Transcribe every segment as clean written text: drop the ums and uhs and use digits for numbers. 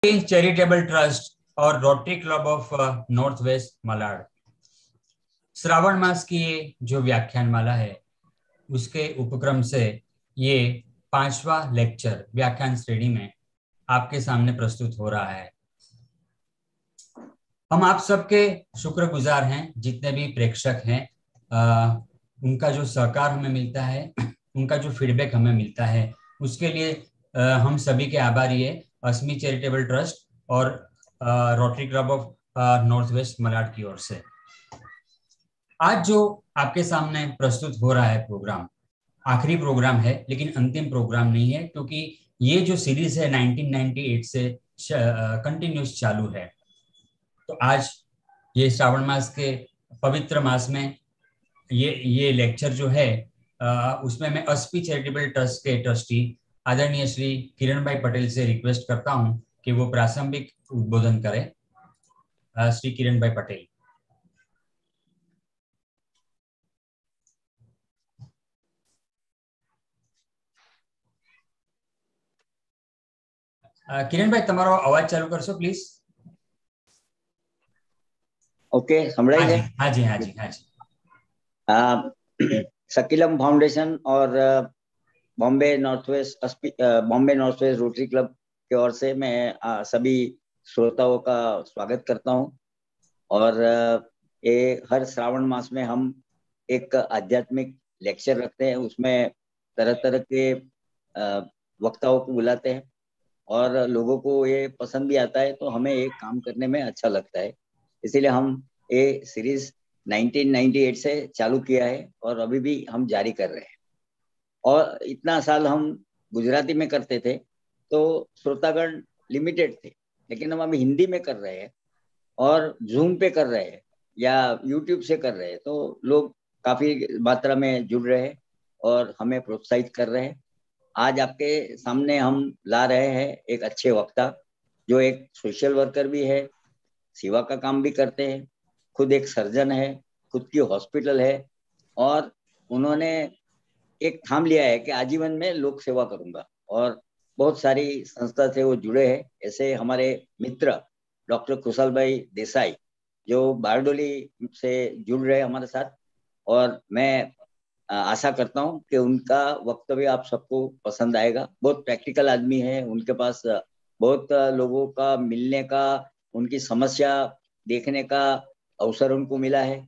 Charitable trust और rotary club of north west Malad Shravan मास की ये जो व्याख्यानमाला है उसके उपक्रम से ये 5वां लेक्चर व्याख्यान श्रेणी में आपके सामने प्रस्तुत हो रहा है। हम आप सबके शुक्रगुजार हैं, जितने भी प्रेक्षक हैं। उनका जो सहकार हमें मिलता है, उनका जो फीडबैक हमें मिलता है, उसके लिए हम सभी के आभारी है अस्मी चैरिटेबल ट्रस्ट और rotary club of north west Malad की ओर से। आज जो आपके सामने प्रस्तुत हो रहा है प्रोग्राम आखिरी प्रोग्राम है, लेकिन अंतिम प्रोग्राम नहीं है, क्योंकि ये जो सीरीज है 1998 से कंटिन्यूस चालू है। तो आज ये श्रावण मास के पवित्र मास में ये लेक्चर जो है उसमें मैं अस्पी चैरिटेबल ट्रस्ट के ट्रस्टी आदरणीय श्री किरण भाई पटेल से रिक्वेस्ट करता हूं कि वो प्रासंगिक उद्बोधन करें। श्री किरण भाई पटेल। किरण भाई તમારો અવાજ ચાલુ કરશો પ્લીઝ। ओके, संभળાય છે? हाँ जी हाँ जी हाँ जी। सकीलम फाउंडेशन और Bombay north west rotary club की ओर से मैं सभी श्रोताओं का स्वागत करता हूं। और ये हर श्रावण मास में हम एक आध्यात्मिक लेक्चर रखते हैं, उसमें तरह तरह के वक्ताओं को बुलाते हैं और लोगों को ये पसंद भी आता है, तो हमें ये काम करने में अच्छा लगता है। इसीलिए हम ये सीरीज 1998 से चालू किया है और अभी भी हम जारी कर रहे हैं। और इतना साल हम गुजराती में करते थे तो श्रोतागण लिमिटेड थे, लेकिन हम अभी हिंदी में कर रहे हैं और जूम पे कर रहे हैं या यूट्यूब से कर रहे हैं, तो लोग काफी मात्रा में जुड़ रहे हैं और हमें प्रोत्साहित कर रहे हैं। आज आपके सामने हम ला रहे हैं एक अच्छे वक्ता, जो एक सोशल वर्कर भी है, सेवा का काम भी करते हैं, खुद एक सर्जन है, खुद की हॉस्पिटल है और उन्होंने एक ठाम लिया है कि आजीवन में लोक सेवा करूंगा। और बहुत सारी संस्था से वो जुड़े हैं। ऐसे हमारे मित्र डॉक्टर कुशल भाई देसाई जो बारडोली से जुड़ रहे हैं हमारे साथ, और मैं आशा करता हूं कि उनका वक्तव्य आप सबको पसंद आएगा। बहुत प्रैक्टिकल आदमी है, उनके पास बहुत लोगों का मिलने का, उनकी समस्या देखने का अवसर उनको मिला है,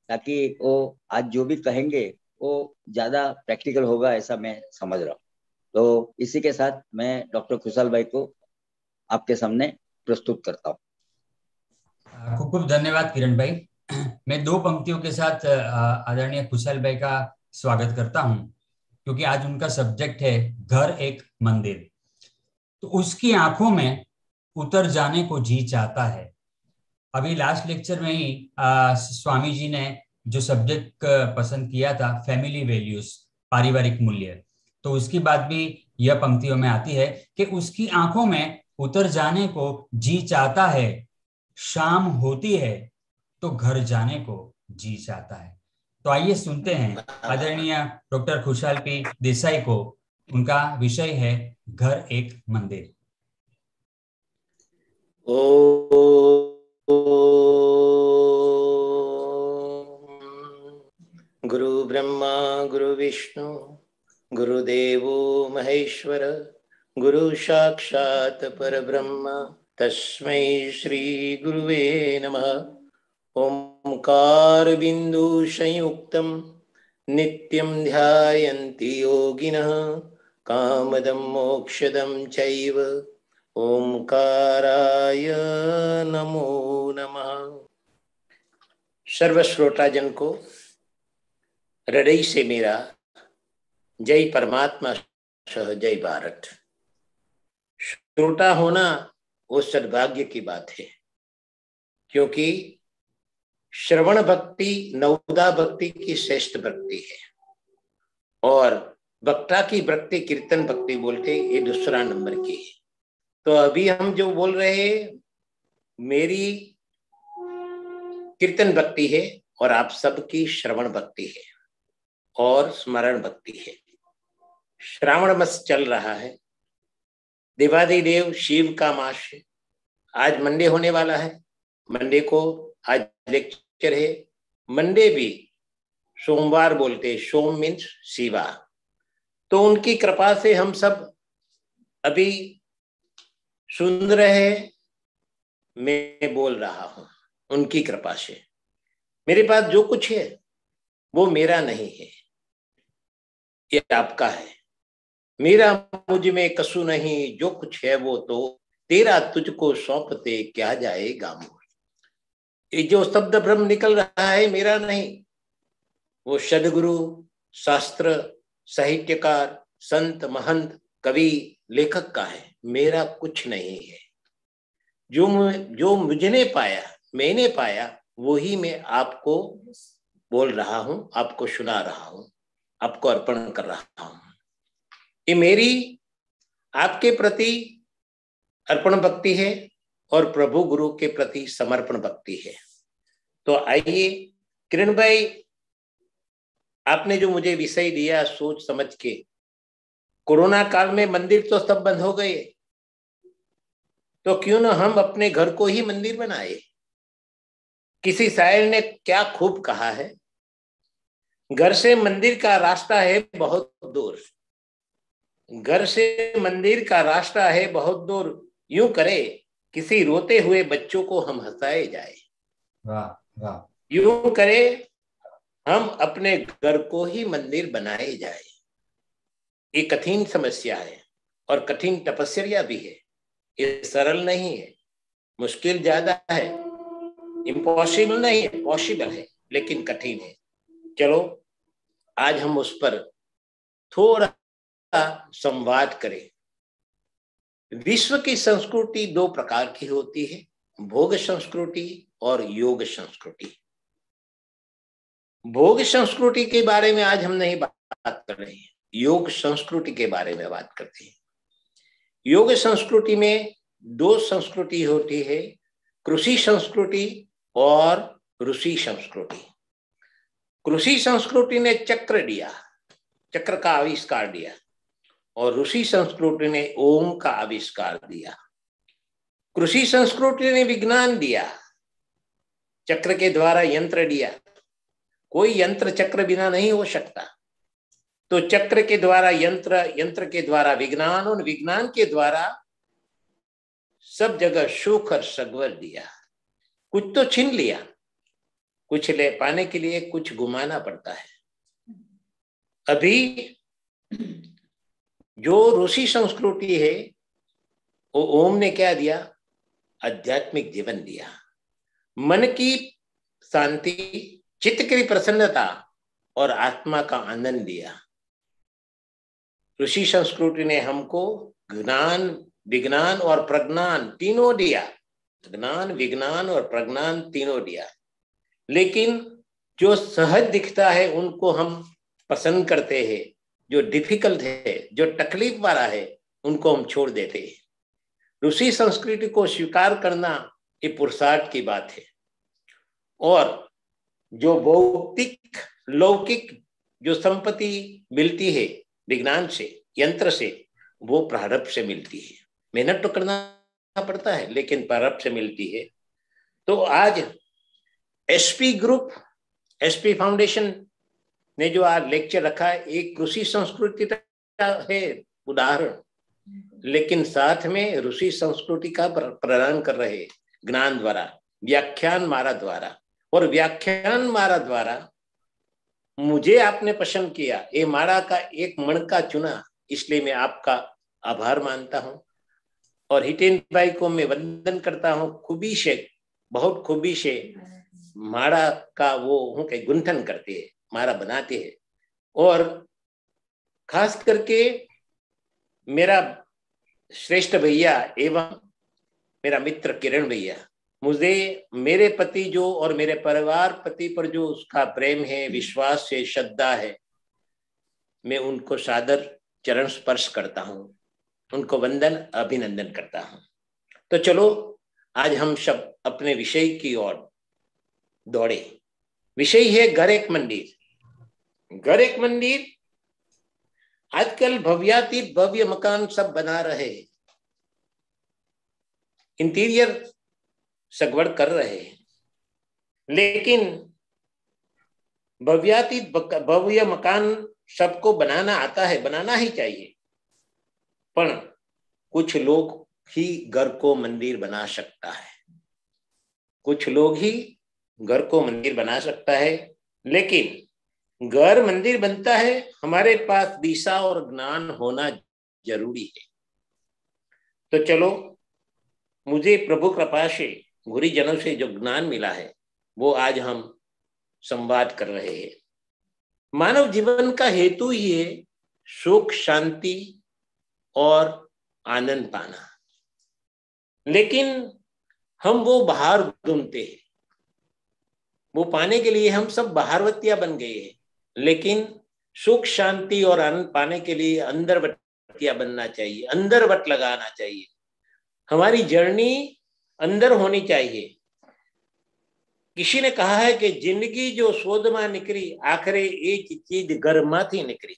ताकि वो आज जो भी कहेंगे वो ज्यादा प्रैक्टिकल होगा, ऐसा मैं समझ रहा हूँ। तो इसी के साथ मैं डॉक्टर खुशहाल भाई को आपके सामने प्रस्तुत करता हूँ। खूब खूब धन्यवाद किरण भाई। मैं दो पंक्तियों के साथ आदरणीय खुशहाल भाई का स्वागत करता हूं, क्योंकि आज उनका सब्जेक्ट है घर एक मंदिर। तो उसकी आंखों में उतर जाने को जी चाहता है। अभी लास्ट लेक्चर में ही स्वामी जी ने जो सब्जेक्ट पसंद किया था, फैमिली वैल्यूज, पारिवारिक मूल्य, तो उसकी बात भी यह पंक्तियों में आती है कि उसकी आंखों में उतर जाने को जी चाहता है, शाम होती है तो घर जाने को जी चाहता है। तो आइए सुनते हैं आदरणीय डॉक्टर खुशहाल पी देसाई को। उनका विषय है घर एक मंदिर। गुरु ब्रह्मा गुरु विष्णु गुरुदेवो महेश्वर गुरु साक्षात् परब्रह्म तस्मै श्री गुरुवे नमः। ओंकार बिंदु संयुक्तं नित्यं ध्यायन्ति योगिनः कामदं मोक्षदं चैव ओंकाराय नमो नमः। सर्व श्रोताजन को हृदय से मेरा जय परमात्मा सह जय भारत। श्रोता होना वो सद्भाग्य की बात है, क्योंकि श्रवण भक्ति नवदा भक्ति की श्रेष्ठ भक्ति है और वक्ता की भक्ति कीर्तन भक्ति बोलते ये दूसरा नंबर की है। तो अभी हम जो बोल रहे हैं मेरी कीर्तन भक्ति है और आप सबकी श्रवण भक्ति है और स्मरण भक्ति है। श्रावण मास चल रहा है देवाधिदेव शिव का मास है। आज मंडे होने वाला है, मंडे को आज लेक्चर है। मंडे भी सोमवार बोलते, सोम मीन्स शिवा। तो उनकी कृपा से हम सब अभी सुन रहे, मैं बोल रहा हूं, उनकी कृपा से। मेरे पास जो कुछ है वो मेरा नहीं है, ये आपका है। मेरा मुझ में कसू नहीं, जो कुछ है वो तो तेरा, तुझको सौंपते क्या जाएगा मोह। ये जो शब्द ब्रह्म निकल रहा है मेरा नहीं, वो सदगुरु, शास्त्र, साहित्यकार, संत, महंत, कवि, लेखक का है, मेरा कुछ नहीं है। जो मुझने पाया, मैंने पाया, वही मैं आपको बोल रहा हूं, आपको सुना रहा हूं, आपको अर्पण कर रहा हूं। ये मेरी आपके प्रति अर्पण भक्ति है और प्रभु गुरु के प्रति समर्पण भक्ति है। तो आइए किरण भाई, आपने जो मुझे विषय दिया सोच समझ के, कोरोना काल में मंदिर तो सब बंद हो गए, तो क्यों ना हम अपने घर को ही मंदिर बनाए। किसी शायर ने क्या खूब कहा है, घर से मंदिर का रास्ता है बहुत दूर, घर से मंदिर का रास्ता है बहुत दूर, यूं करे किसी रोते हुए बच्चों को हम हंसाए जाए। वाह वाह। यूं करे हम अपने घर को ही मंदिर बनाए जाए। ये कठिन समस्या है और कठिन तपस्या भी है, ये सरल नहीं है, मुश्किल ज्यादा है, इम्पॉसिबल नहीं है, पॉसिबल है, लेकिन कठिन है। चलो आज हम उस पर थोड़ा संवाद करें। विश्व की संस्कृति दो प्रकार की होती है, भोग संस्कृति और योग संस्कृति। भोग संस्कृति के बारे में आज हम नहीं बात कर रहे हैं, योग संस्कृति के बारे में बात करते हैं। योग संस्कृति में दो संस्कृति होती है, कृषि संस्कृति और ऋषि संस्कृति। कृषि संस्कृति ने चक्र दिया, चक्र का आविष्कार दिया, और ऋषि संस्कृति ने ओम का आविष्कार दिया। कृषि संस्कृति ने विज्ञान दिया, चक्र के द्वारा यंत्र दिया, कोई यंत्र चक्र बिना नहीं हो सकता। तो चक्र के द्वारा यंत्र, यंत्र के द्वारा विज्ञान, और विज्ञान के द्वारा सब जगह सुख और सगवर दिया। कुछ तो छीन लिया, कुछ ले पाने के लिए कुछ गुमाना पड़ता है। अभी जो ऋषि संस्कृति है, वो ओम ने क्या दिया, आध्यात्मिक जीवन दिया, मन की शांति, चित्त की प्रसन्नता और आत्मा का आनंद दिया। ऋषि संस्कृति ने हमको ज्ञान, विज्ञान और प्रज्ञान तीनों दिया, ज्ञान, विज्ञान और प्रज्ञान तीनों दिया। लेकिन जो सहज दिखता है उनको हम पसंद करते हैं, जो डिफिकल्ट है, जो तकलीफ वाला है, उनको हम छोड़ देते हैं। ऋषि संस्कृति को स्वीकार करना ये पुरुषार्थ की बात है, और जो भौतिक लौकिक जो संपत्ति मिलती है विज्ञान से, यंत्र से, वो प्रारब्ध से मिलती है। मेहनत तो करना पड़ता है, लेकिन प्रारब्ध से मिलती है। तो आज एसपी ग्रुप, एसपी फाउंडेशन ने जो आज लेक्चर रखा है, एक कृषि संस्कृति का है उदाहरण, लेकिन साथ में ऋषि संस्कृति का प्रदान कर रहे ज्ञान द्वारा, व्याख्यान मारा द्वारा। और व्याख्यान मारा द्वारा मुझे आपने पसंद किया, ये मारा का एक मणका चुना, इसलिए मैं आपका आभार मानता हूं। और हितेन भाई को मैं वंदन करता हूं, खूबी से, बहुत खूबी से मारा का वो के गुंथन करते हैं, मारा बनाते हैं। और खास करके मेरा श्रेष्ठ भैया एवं मेरा मित्र किरण भैया, मुझे मेरे पति जो और मेरे परिवार पति पर जो उसका प्रेम है, विश्वास है, श्रद्धा है, मैं उनको सादर चरण स्पर्श करता हूं, उनको वंदन अभिनंदन करता हूं। तो चलो आज हम सब अपने विषय की ओर दौड़े। विषय है घर एक मंदिर। घर एक मंदिर, आजकल भव्यातीत भव्य मकान सब बना रहे, इंटीरियर सगवड़ कर रहे हैं, लेकिन भव्य मकान सबको बनाना आता है, बनाना ही चाहिए, पर कुछ लोग ही घर को मंदिर बना सकता है, कुछ लोग ही घर को मंदिर बना सकता है। लेकिन घर मंदिर बनता है, हमारे पास दिशा और ज्ञान होना जरूरी है। तो चलो, मुझे प्रभु कृपा से गुरुजनों से जो ज्ञान मिला है वो आज हम संवाद कर रहे हैं। मानव जीवन का हेतु ही है सुख, शांति और आनंद पाना, लेकिन हम वो बाहर ढूंढते हैं, वो पाने के लिए हम सब बाहरवतिया बन गए हैं, लेकिन सुख, शांति और आनंद पाने के लिए अंदरवतिया बनना चाहिए, अंदर वट लगाना चाहिए। हमारी जर्नी अंदर होनी चाहिए। किसी ने कहा है कि जिंदगी जो शोधमा निकली, आखिरे एक चीज घरमा थी निकली।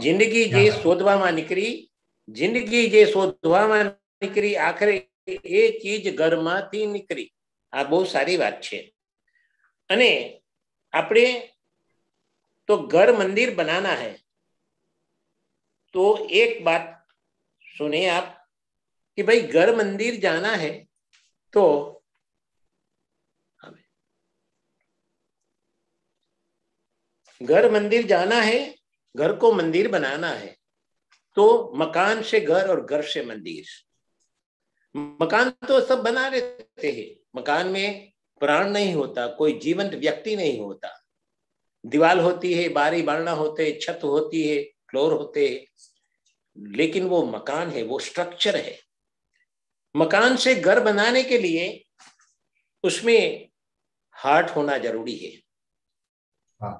जिंदगी जे शोधवा निकली, जिंदगी जे शोधवा निकली, आखिरे ए चीज घरमा थी निकली। आ बहुत सारी बात है। अने आपणे तो घर मंदिर बनाना है, तो एक बात सुने आप कि भाई घर मंदिर जाना है तो घर मंदिर जाना है, घर को मंदिर बनाना है, तो मकान से घर और घर से मंदिर। मकान तो सब बना लेते हैं, मकान में प्राण नहीं होता, कोई जीवंत व्यक्ति नहीं होता। दीवार होती है, बारी बारना होते, छत होती है, फ्लोर होते हैं, लेकिन वो मकान है, वो स्ट्रक्चर है। मकान से घर बनाने के लिए उसमें हार्ट होना जरूरी है।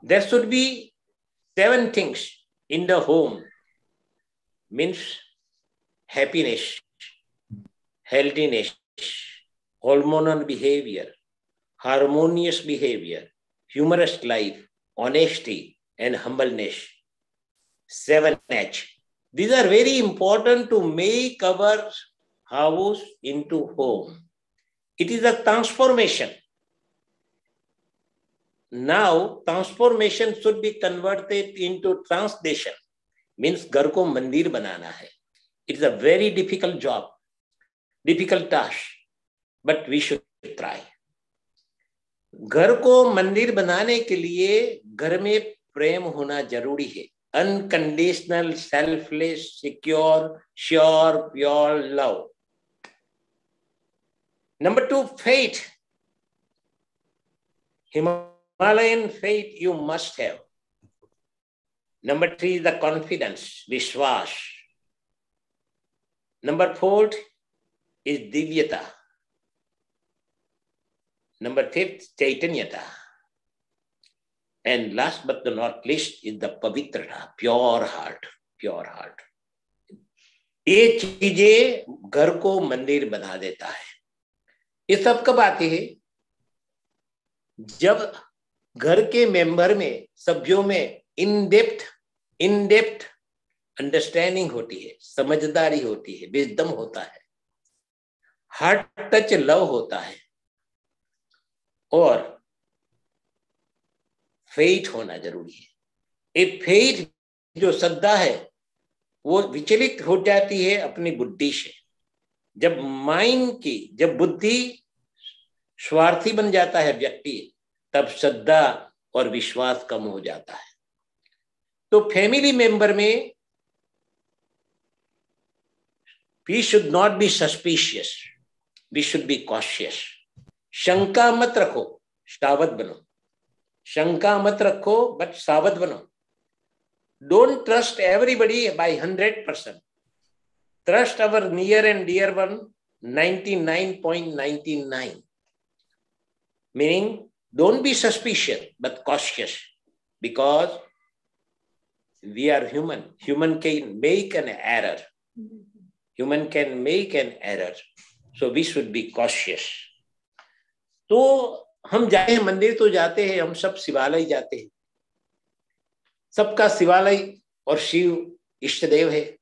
There should be 7 things in the home, means happiness, healthiness, hormonal behavior, harmonious behavior, humorous life, honesty, and humbleness. 7H. These are very important to make our house into home. It is a transformation. Now, transformation should be converted into translation, means घर को मंदिर बनाना है. It is a very difficult job, difficult task, but we should try. घर को मंदिर बनाने के लिए घर में प्रेम होना जरूरी है. Unconditional, selfless, secure, sure, pure love. Number 2, faith. Himalayan faith you must have. Number 3 is the confidence, Vishwas. Number 4 is Divyata. Number 5, Chaitanyata. And last but not least is the Pavitrata, pure heart, pure heart. ये चीजें घर को मंदिर बना देता है. ये सब कब आती है? जब घर के मेंबर में, सभ्यों में इन डेप्थ अंडरस्टैंडिंग होती है, समझदारी होती है, विजडम होता है, हार्ट टच लव होता है, और फेथ होना जरूरी है. ये फेथ जो श्रद्धा है वो विचलित हो जाती है अपनी बुद्धि से. जब माइंड की, जब बुद्धि स्वार्थी बन जाता है व्यक्ति, तब श्रद्धा और विश्वास कम हो जाता है. तो फैमिली मेंबर में we should not be suspicious, we should be cautious. शंका मत रखो, सावध बनो. शंका मत रखो, बट सावध बनो. Don't trust everybody by 100%. Trust our near and dear one 99.99. Meaning, don't be suspicious, but cautious, because we are human. Human can make an error. Human can make an error. So we should be cautious. तो हम जाए मंदिर तो जाते हैं, हम सब शिवालय जाते हैं. सबका शिवालय और शिव इष्ट देव है,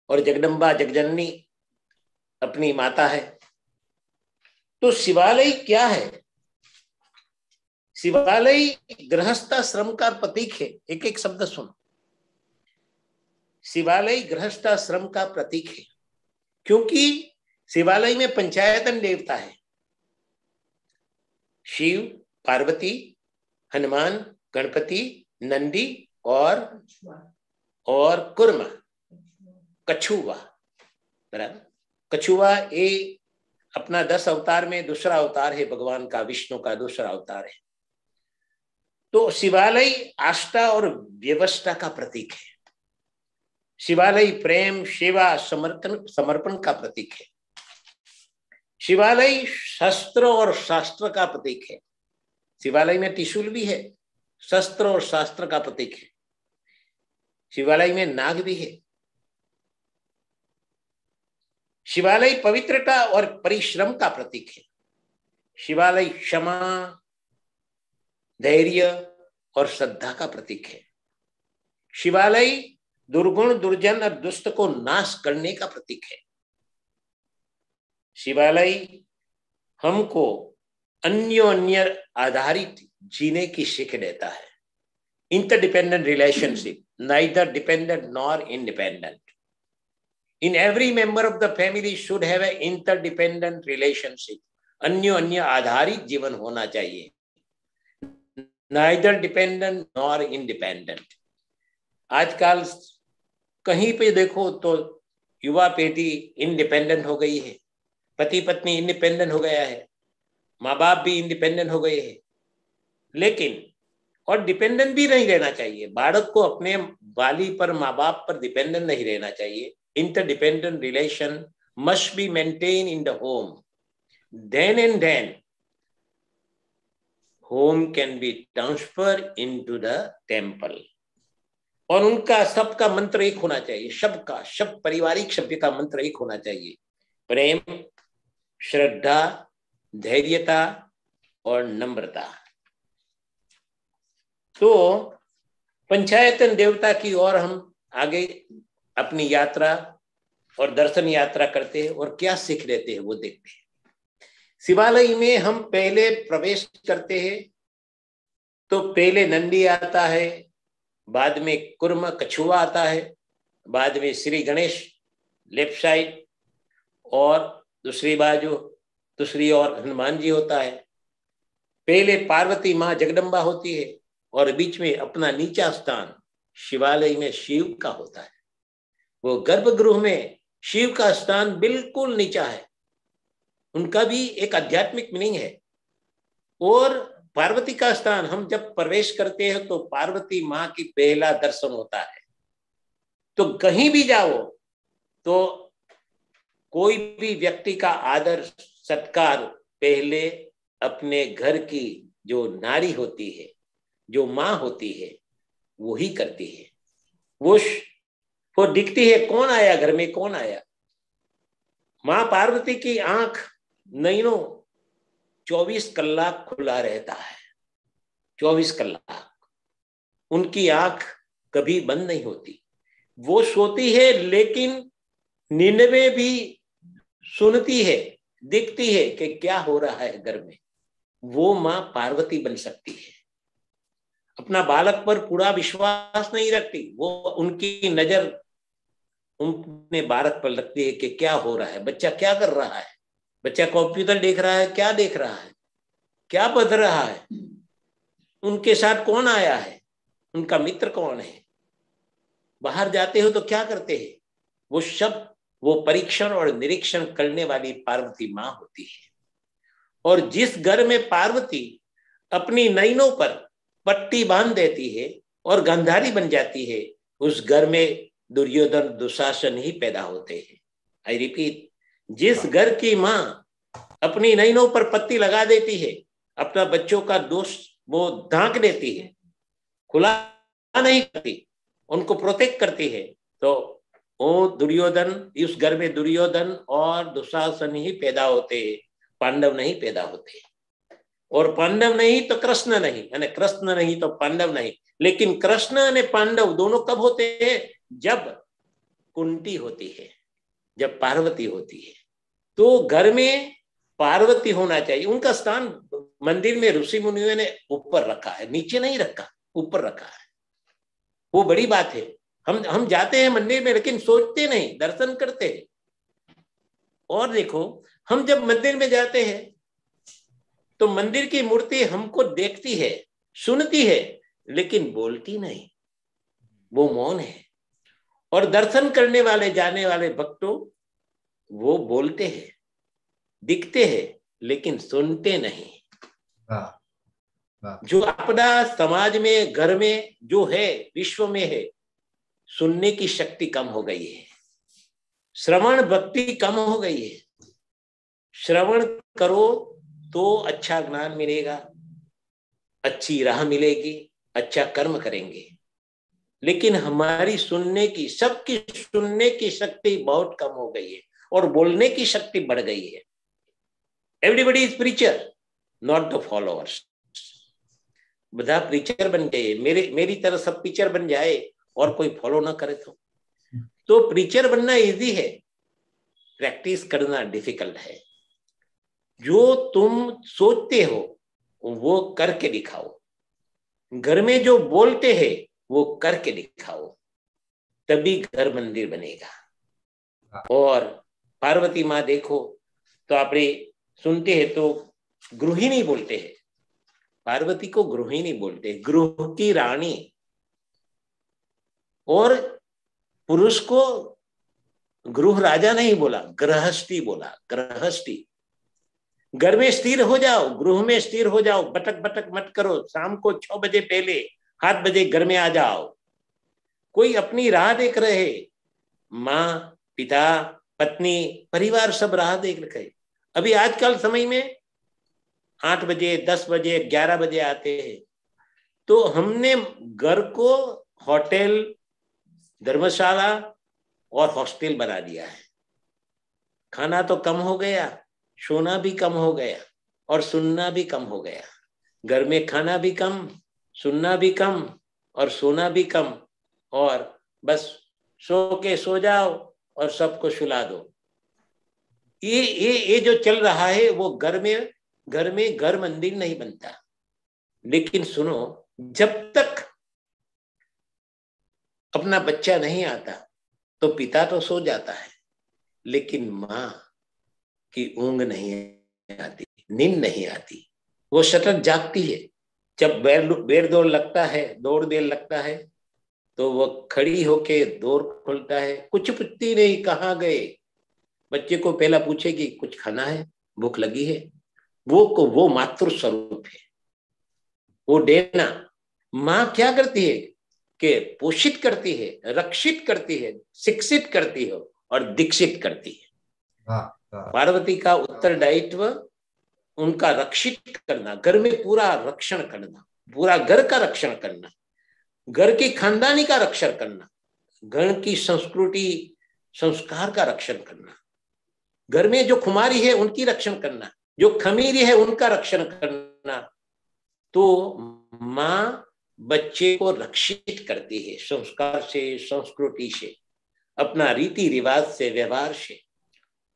और जगदम्बा जगजननी अपनी माता है। तो शिवालय क्या है? शिवालय गृहस्थाश्रम का प्रतीक है। एक एक शब्द सुनो। शिवालय गृहस्थाश्रम का प्रतीक है, क्योंकि शिवालय में पंचायतन देवता है। शिव, पार्वती, हनुमान, गणपति, नंदी और कुर्मा, कछुआ। बराबर। कछुआ ये अपना 10 अवतार में दूसरा अवतार है, भगवान का, विष्णु का दूसरा अवतार है। तो शिवालय आस्था और व्यवस्था का प्रतीक है। शिवालय प्रेम, सेवा, समर्पण का प्रतीक है। शिवालय शस्त्र और शास्त्र का प्रतीक है। शिवालय में त्रिशूल भी है, शस्त्र और शास्त्र का प्रतीक है। शिवालय में नाग भी है। शिवालय पवित्रता और परिश्रम का प्रतीक है। शिवालय क्षमा, धैर्य और श्रद्धा का प्रतीक है। शिवालय दुर्गुण, दुर्जन और दुष्ट को नाश करने का प्रतीक है। शिवालय हमको अन्योन्य आधारित जीने की सीख देता है। Interdependent relationship, neither dependent nor independent. In every member of the family should have an interdependent relationship. अन्य आधारित जीवन होना चाहिए, neither dependent nor independent. आजकल कहीं पे देखो तो युवा पीढ़ी इंडिपेंडेंट हो गई है, पति पत्नी इंडिपेंडेंट हो गया है, माँ बाप भी इंडिपेंडेंट हो गए हैं, लेकिन और डिपेंडेंट भी नहीं रहना चाहिए। बालक को अपने वाली पर, माँ बाप पर डिपेंडेंट नहीं रहना चाहिए। Interdependent relation must be maintained in the home. Then and then, home can be transferred into the temple. और उनका सबका मंत्र एक होना चाहिए, सबका, सब पारिवारिक सभ्य का मंत्र एक होना चाहिए। प्रेम, श्रद्धा, धैर्यता और नम्रता। तो पंचायतन देवता की ओर हम आगे अपनी यात्रा और दर्शन यात्रा करते हैं और क्या सीख लेते हैं वो देखते हैं। शिवालय में हम पहले प्रवेश करते हैं तो पहले नंदी आता है, बाद में कुर्म कछुआ आता है, बाद में श्री गणेश लेफ्ट साइड और दूसरी बाजू दूसरी ओर हनुमान जी होता है। पहले पार्वती माँ जगदम्बा होती है और बीच में अपना नीचा स्थान शिवालय में शिव का होता है। वो गर्भगृह में शिव का स्थान बिल्कुल नीचा है, उनका भी एक आध्यात्मिक मीनिंग है। और पार्वती का स्थान हम जब प्रवेश करते हैं तो पार्वती माँ की पहला दर्शन होता है। तो कहीं भी जाओ तो कोई भी व्यक्ति का आदर सत्कार पहले अपने घर की जो नारी होती है, जो माँ होती है, वो ही करती है। वो दिखती है, कौन आया घर में, कौन आया। माँ पार्वती की आंख नैनो 24 कलाक खुला रहता है, 24 कलाक उनकी आंख कभी बंद नहीं होती। वो सोती है लेकिन नींद में भी सुनती है, देखती है कि क्या हो रहा है घर में। वो माँ पार्वती बन सकती है। अपना बालक पर पूरा विश्वास नहीं रखती, वो उनकी नजर उनने बालक पर लगती है कि क्या हो रहा है, बच्चा क्या कर रहा है, बच्चा कंप्यूटर देख रहा है, क्या देख रहा है, क्या पढ़ रहा है, उनके साथ कौन आया है, उनका मित्र कौन है, बाहर जाते हो तो क्या करते हैं। वो परीक्षण और निरीक्षण करने वाली पार्वती माँ होती है। और जिस घर में पार्वती अपनी नैनों पर पट्टी बांध देती है और गांधारी बन जाती है, उस घर में दुर्योधन दुशासन ही पैदा होते हैं। आई रिपीट, जिस घर की माँ अपनी नैनों पर पट्टी लगा देती है, अपना बच्चों का दोष वो ढांक देती है, खुला नहीं करती, उनको प्रोटेक्ट करती है, तो वो दुर्योधन, उस घर में दुर्योधन और दुशासन ही पैदा होते हैं, पांडव नहीं पैदा होते। और पांडव नहीं तो कृष्ण नहीं, यानी कृष्ण नहीं तो पांडव नहीं। लेकिन कृष्ण और पांडव दोनों कब होते हैं? जब कुंती होती है, जब पार्वती होती है। तो घर में पार्वती होना चाहिए। उनका स्थान मंदिर में ऋषि मुनियों ने ऊपर रखा है, नीचे नहीं रखा, ऊपर रखा है। वो बड़ी बात है। हम जाते हैं मंदिर में लेकिन सोचते नहीं, दर्शन करते हैं। और देखो, हम जब मंदिर में जाते हैं तो मंदिर की मूर्ति हमको देखती है, सुनती है, लेकिन बोलती नहीं, वो मौन है। और दर्शन करने वाले, जाने वाले भक्तों, वो बोलते हैं, दिखते हैं, लेकिन सुनते नहीं। जो आपदा समाज में, घर में जो है, विश्व में है, सुनने की शक्ति कम हो गई है, श्रवण भक्ति कम हो गई है। श्रवण करो तो अच्छा ज्ञान मिलेगा, अच्छी राह मिलेगी, अच्छा कर्म करेंगे। लेकिन हमारी सुनने की, सबकी सुनने की शक्ति बहुत कम हो गई है और बोलने की शक्ति बढ़ गई है। Everybody is preacher, not the followers. બધા प्रीचर बन गए, मेरी तरह सब प्रीचर बन जाए और कोई फॉलो ना करे तो प्रीचर बनना इजी है, प्रैक्टिस करना डिफिकल्ट है। जो तुम सोचते हो वो करके दिखाओ, घर में जो बोलते हैं वो करके दिखाओ, तभी घर मंदिर बनेगा। और पार्वती माँ देखो तो आपने सुनते हैं तो गृहिणी बोलते हैं, पार्वती को गृहिणी बोलते, गृह की रानी। और पुरुष को गृह राजा नहीं बोला, गृहस्थी बोला, गृहस्थी। घर में स्थिर हो जाओ, गृह में स्थिर हो जाओ, भटक भटक मत करो। शाम को 6 बजे पहले 7 बजे घर में आ जाओ। कोई अपनी राह देख रहे, माँ, पिता, पत्नी, परिवार सब राह देख रहे। अभी आजकल समय में 8 बजे, 10 बजे, 11 बजे आते हैं। तो हमने घर को होटल, धर्मशाला और हॉस्टल बना दिया है। खाना तो कम हो गया, सोना भी कम हो गया और सुनना भी कम हो गया। घर में खाना भी कम, सुनना भी कम और सोना भी कम, और बस सो जाओ और सबको सुला दो। ये जो चल रहा है वो घर में घर मंदिर नहीं बनता। लेकिन सुनो, जब तक अपना बच्चा नहीं आता तो पिता तो सो जाता है, लेकिन माँ की ऊंग नहीं आती, नींद नहीं आती, वो सतत जागती है। जब बेर दौड़ लगता है, दौड़ देर लगता है, तो वो खड़ी होके दौड़ खोलता है, कुछ पूछती नहीं कहाँ गए। बच्चे को पहला पूछेगी कुछ खाना है, भूख लगी है। वो मातृ स्वरूप है, वो देना। माँ क्या करती है कि पोषित करती है, रक्षित करती है, शिक्षित करती है और दीक्षित करती है। पार्वती का उत्तरदायित्व उनका रक्षित करना, घर में पूरा रक्षण करना, पूरा घर का रक्षण करना, घर की खानदानी का रक्षण करना, घर की संस्कृति संस्कार का रक्षण करना, घर में जो खुमारी है उनकी रक्षण करना, जो खमीरी है उनका रक्षण करना। तो माँ बच्चे को रक्षित करती है, संस्कार से, संस्कृति से, अपना रीति रिवाज से, व्यवहार से।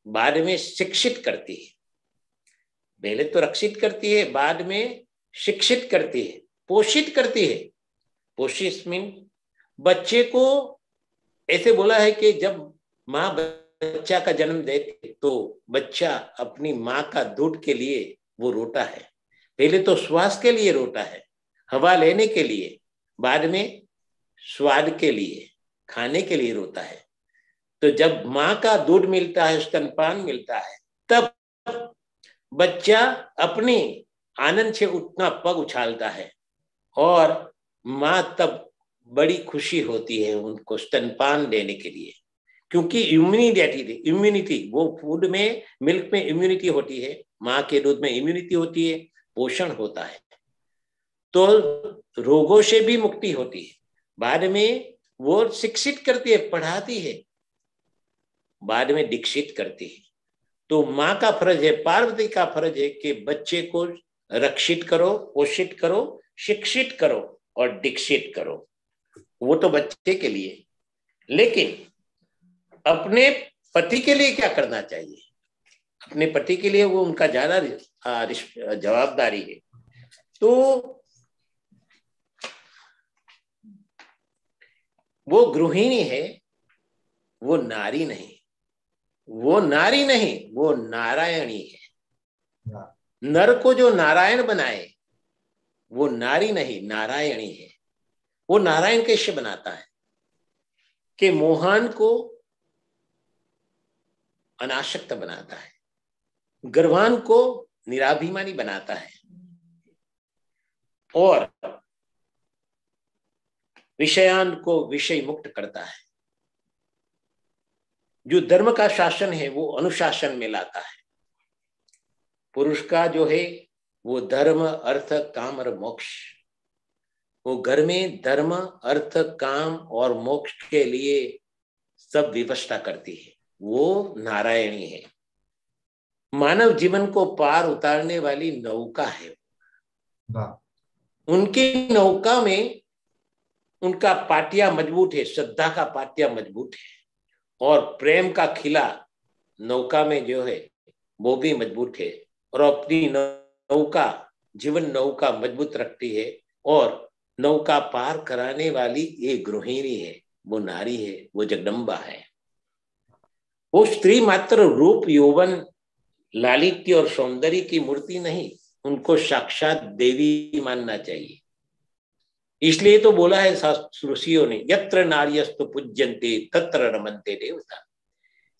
बाद में शिक्षित करती है। पहले तो रक्षित करती है, बाद में शिक्षित करती है, पोषित करती है। पोषित मीन बच्चे को ऐसे बोला है कि जब माँ बच्चा का जन्म देती तो बच्चा अपनी माँ का दूध के लिए वो रोता है। पहले तो श्वास के लिए रोता है, हवा लेने के लिए, बाद में स्वाद के लिए, खाने के लिए रोता है। तो जब माँ का दूध मिलता है, स्तनपान मिलता है, तब बच्चा अपनी आनंद से उठना पग उछालता है और माँ तब बड़ी खुशी होती है उनको स्तनपान देने के लिए। क्योंकि इम्यूनिटी वो फूड में, मिल्क में इम्यूनिटी होती है, माँ के दूध में इम्यूनिटी होती है, पोषण होता है, तो रोगों से भी मुक्ति होती है। बाद में वो शिक्षित करती है, पढ़ाती है, बाद में दीक्षित करती है। तो माँ का फर्ज है, पार्वती का फर्ज है कि बच्चे को रक्षित करो, पोषित करो, शिक्षित करो और दीक्षित करो। वो तो बच्चे के लिए, लेकिन अपने पति के लिए क्या करना चाहिए? अपने पति के लिए वो उनका ज्यादा जवाबदारी है। तो वो गृहिणी है, वो नारी नहीं, वो नारी नहीं, वो नारायणी है। नर को जो नारायण बनाए वो नारी नहीं, नारायणी है। वो नारायण कैसे बनाता है कि मोहन को अनासक्त बनाता है, गर्वान को निराभिमानी बनाता है और विषयान को विषय मुक्त करता है। जो धर्म का शासन है वो अनुशासन में लाता है। पुरुष का जो है वो धर्म अर्थ काम और मोक्ष, वो घर में धर्म अर्थ काम और मोक्ष के लिए सब व्यवस्था करती है। वो नारायणी है, मानव जीवन को पार उतारने वाली नौका है। उनकी नौका में उनका पाटिया मजबूत है, श्रद्धा का पाटिया मजबूत है और प्रेम का खिला नौका में जो है वो भी मजबूत है और अपनी नौका जीवन नौका मजबूत रखती है और नौका पार कराने वाली ये गृहिणी है, वो नारी है, वो जगदम्बा है। वो स्त्री मात्र रूप यौवन लालित्य और सौंदर्य की मूर्ति नहीं, उनको साक्षात देवी मानना चाहिए। इसलिए तो बोला है ऋषियों ने, यत्र नार्यस्तु पूज्यन्ते तत्र रमन्ते देवता।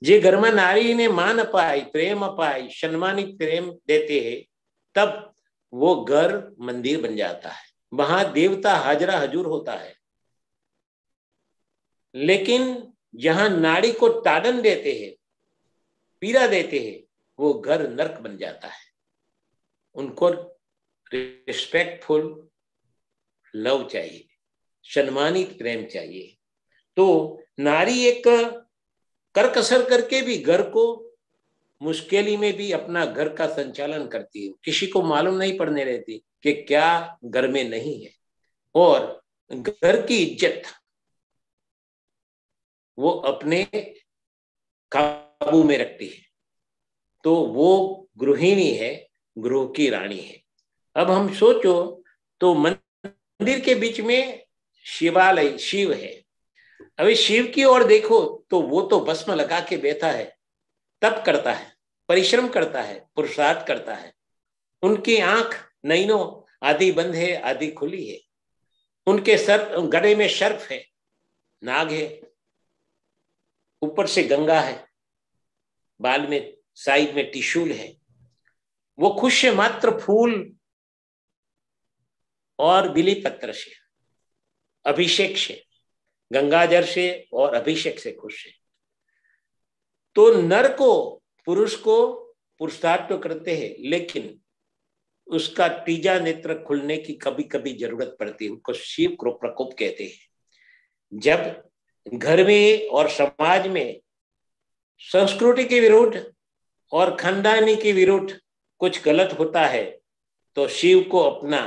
जे घर में नारी ने मान पाई, प्रेम पाई, सम्मानित प्रेम देते हैं, तब वो घर मंदिर बन जाता है, वहां देवता हाजरा हजूर होता है। लेकिन जहां नारी को ताड़न देते हैं, पीड़ा देते हैं, वो घर नरक बन जाता है। उनको रिस्पेक्टफुल लव चाहिए, सम्मानित प्रेम चाहिए। तो नारी एक करकसर करके भी घर को मुश्किल में भी अपना घर का संचालन करती है। किसी को मालूम नहीं पड़ने रहती कि क्या घर में नहीं है और घर की इज्जत वो अपने काबू में रखती है। तो वो गृहिणी है, गृह की रानी है। अब हम सोचो तो मंदिर के बीच में शिवालय शिव है। अभी शिव की ओर देखो तो वो तो भस्म लगा के बैठा है, तप करता है, परिश्रम करता है, पुरुषार्थ करता है। उनकी आंख नैनो आधी बंद है, आधी खुली है। उनके सर गले में सर्प है, नाग है, ऊपर से गंगा है, बाल में साइड में त्रिशूल है। वो खुश है मात्र फूल और बिली पत्र से, अभिषेक से, गंगाजल से और अभिषेक से खुश है। तो नर को पुरुष को पुरुषार्थ तो करते हैं, लेकिन उसका तीजा नेत्र खुलने की कभी कभी जरूरत पड़ती है। उसको शिव प्रकोप कहते हैं। जब घर में और समाज में संस्कृति के विरुद्ध और खानदानी के विरुद्ध कुछ गलत होता है तो शिव को अपना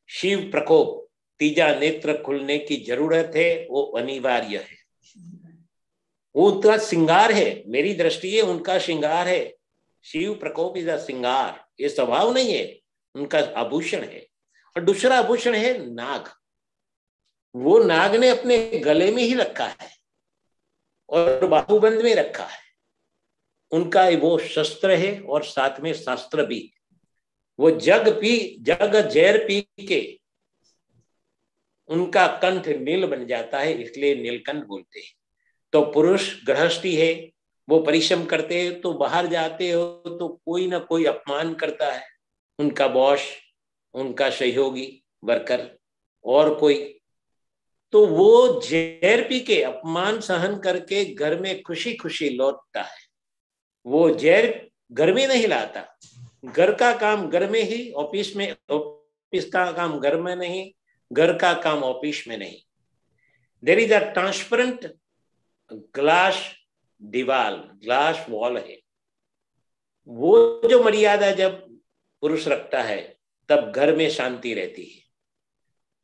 शिव प्रकोप, तीजा नेत्र खुलने की जरूरत है, वो अनिवार्य है। वो उनका श्रृंगार है, मेरी दृष्टि है उनका श्रृंगार है। शिव प्रकोप इज अ श्रृंगार, ये स्वभाव नहीं है, उनका आभूषण है। और दूसरा आभूषण है नाग। वो नाग ने अपने गले में ही रखा है और बाहुबंद में रखा है। उनका वो शस्त्र है और साथ में शास्त्र भी। वो जग जहर पी के उनका कंठ नील बन जाता है, इसलिए नीलकंठ बोलते हैं। तो पुरुष गृहस्थी है, वो परिश्रम करते हैं, तो बाहर जाते हो तो कोई ना कोई अपमान करता है, उनका बॉस, उनका सहयोगी, वर्कर और कोई। तो वो जहर पी के अपमान सहन करके घर में खुशी खुशी लौटता है। वो जहर घर में नहीं लाता। घर का काम घर में ही, ऑफिस में, ऑफिस का काम घर में नहीं, घर का काम ऑफिस में नहीं। There is a transparent glass दीवार, ग्लास वॉल है। वो जो मर्यादा जब पुरुष रखता है तब घर में शांति रहती है।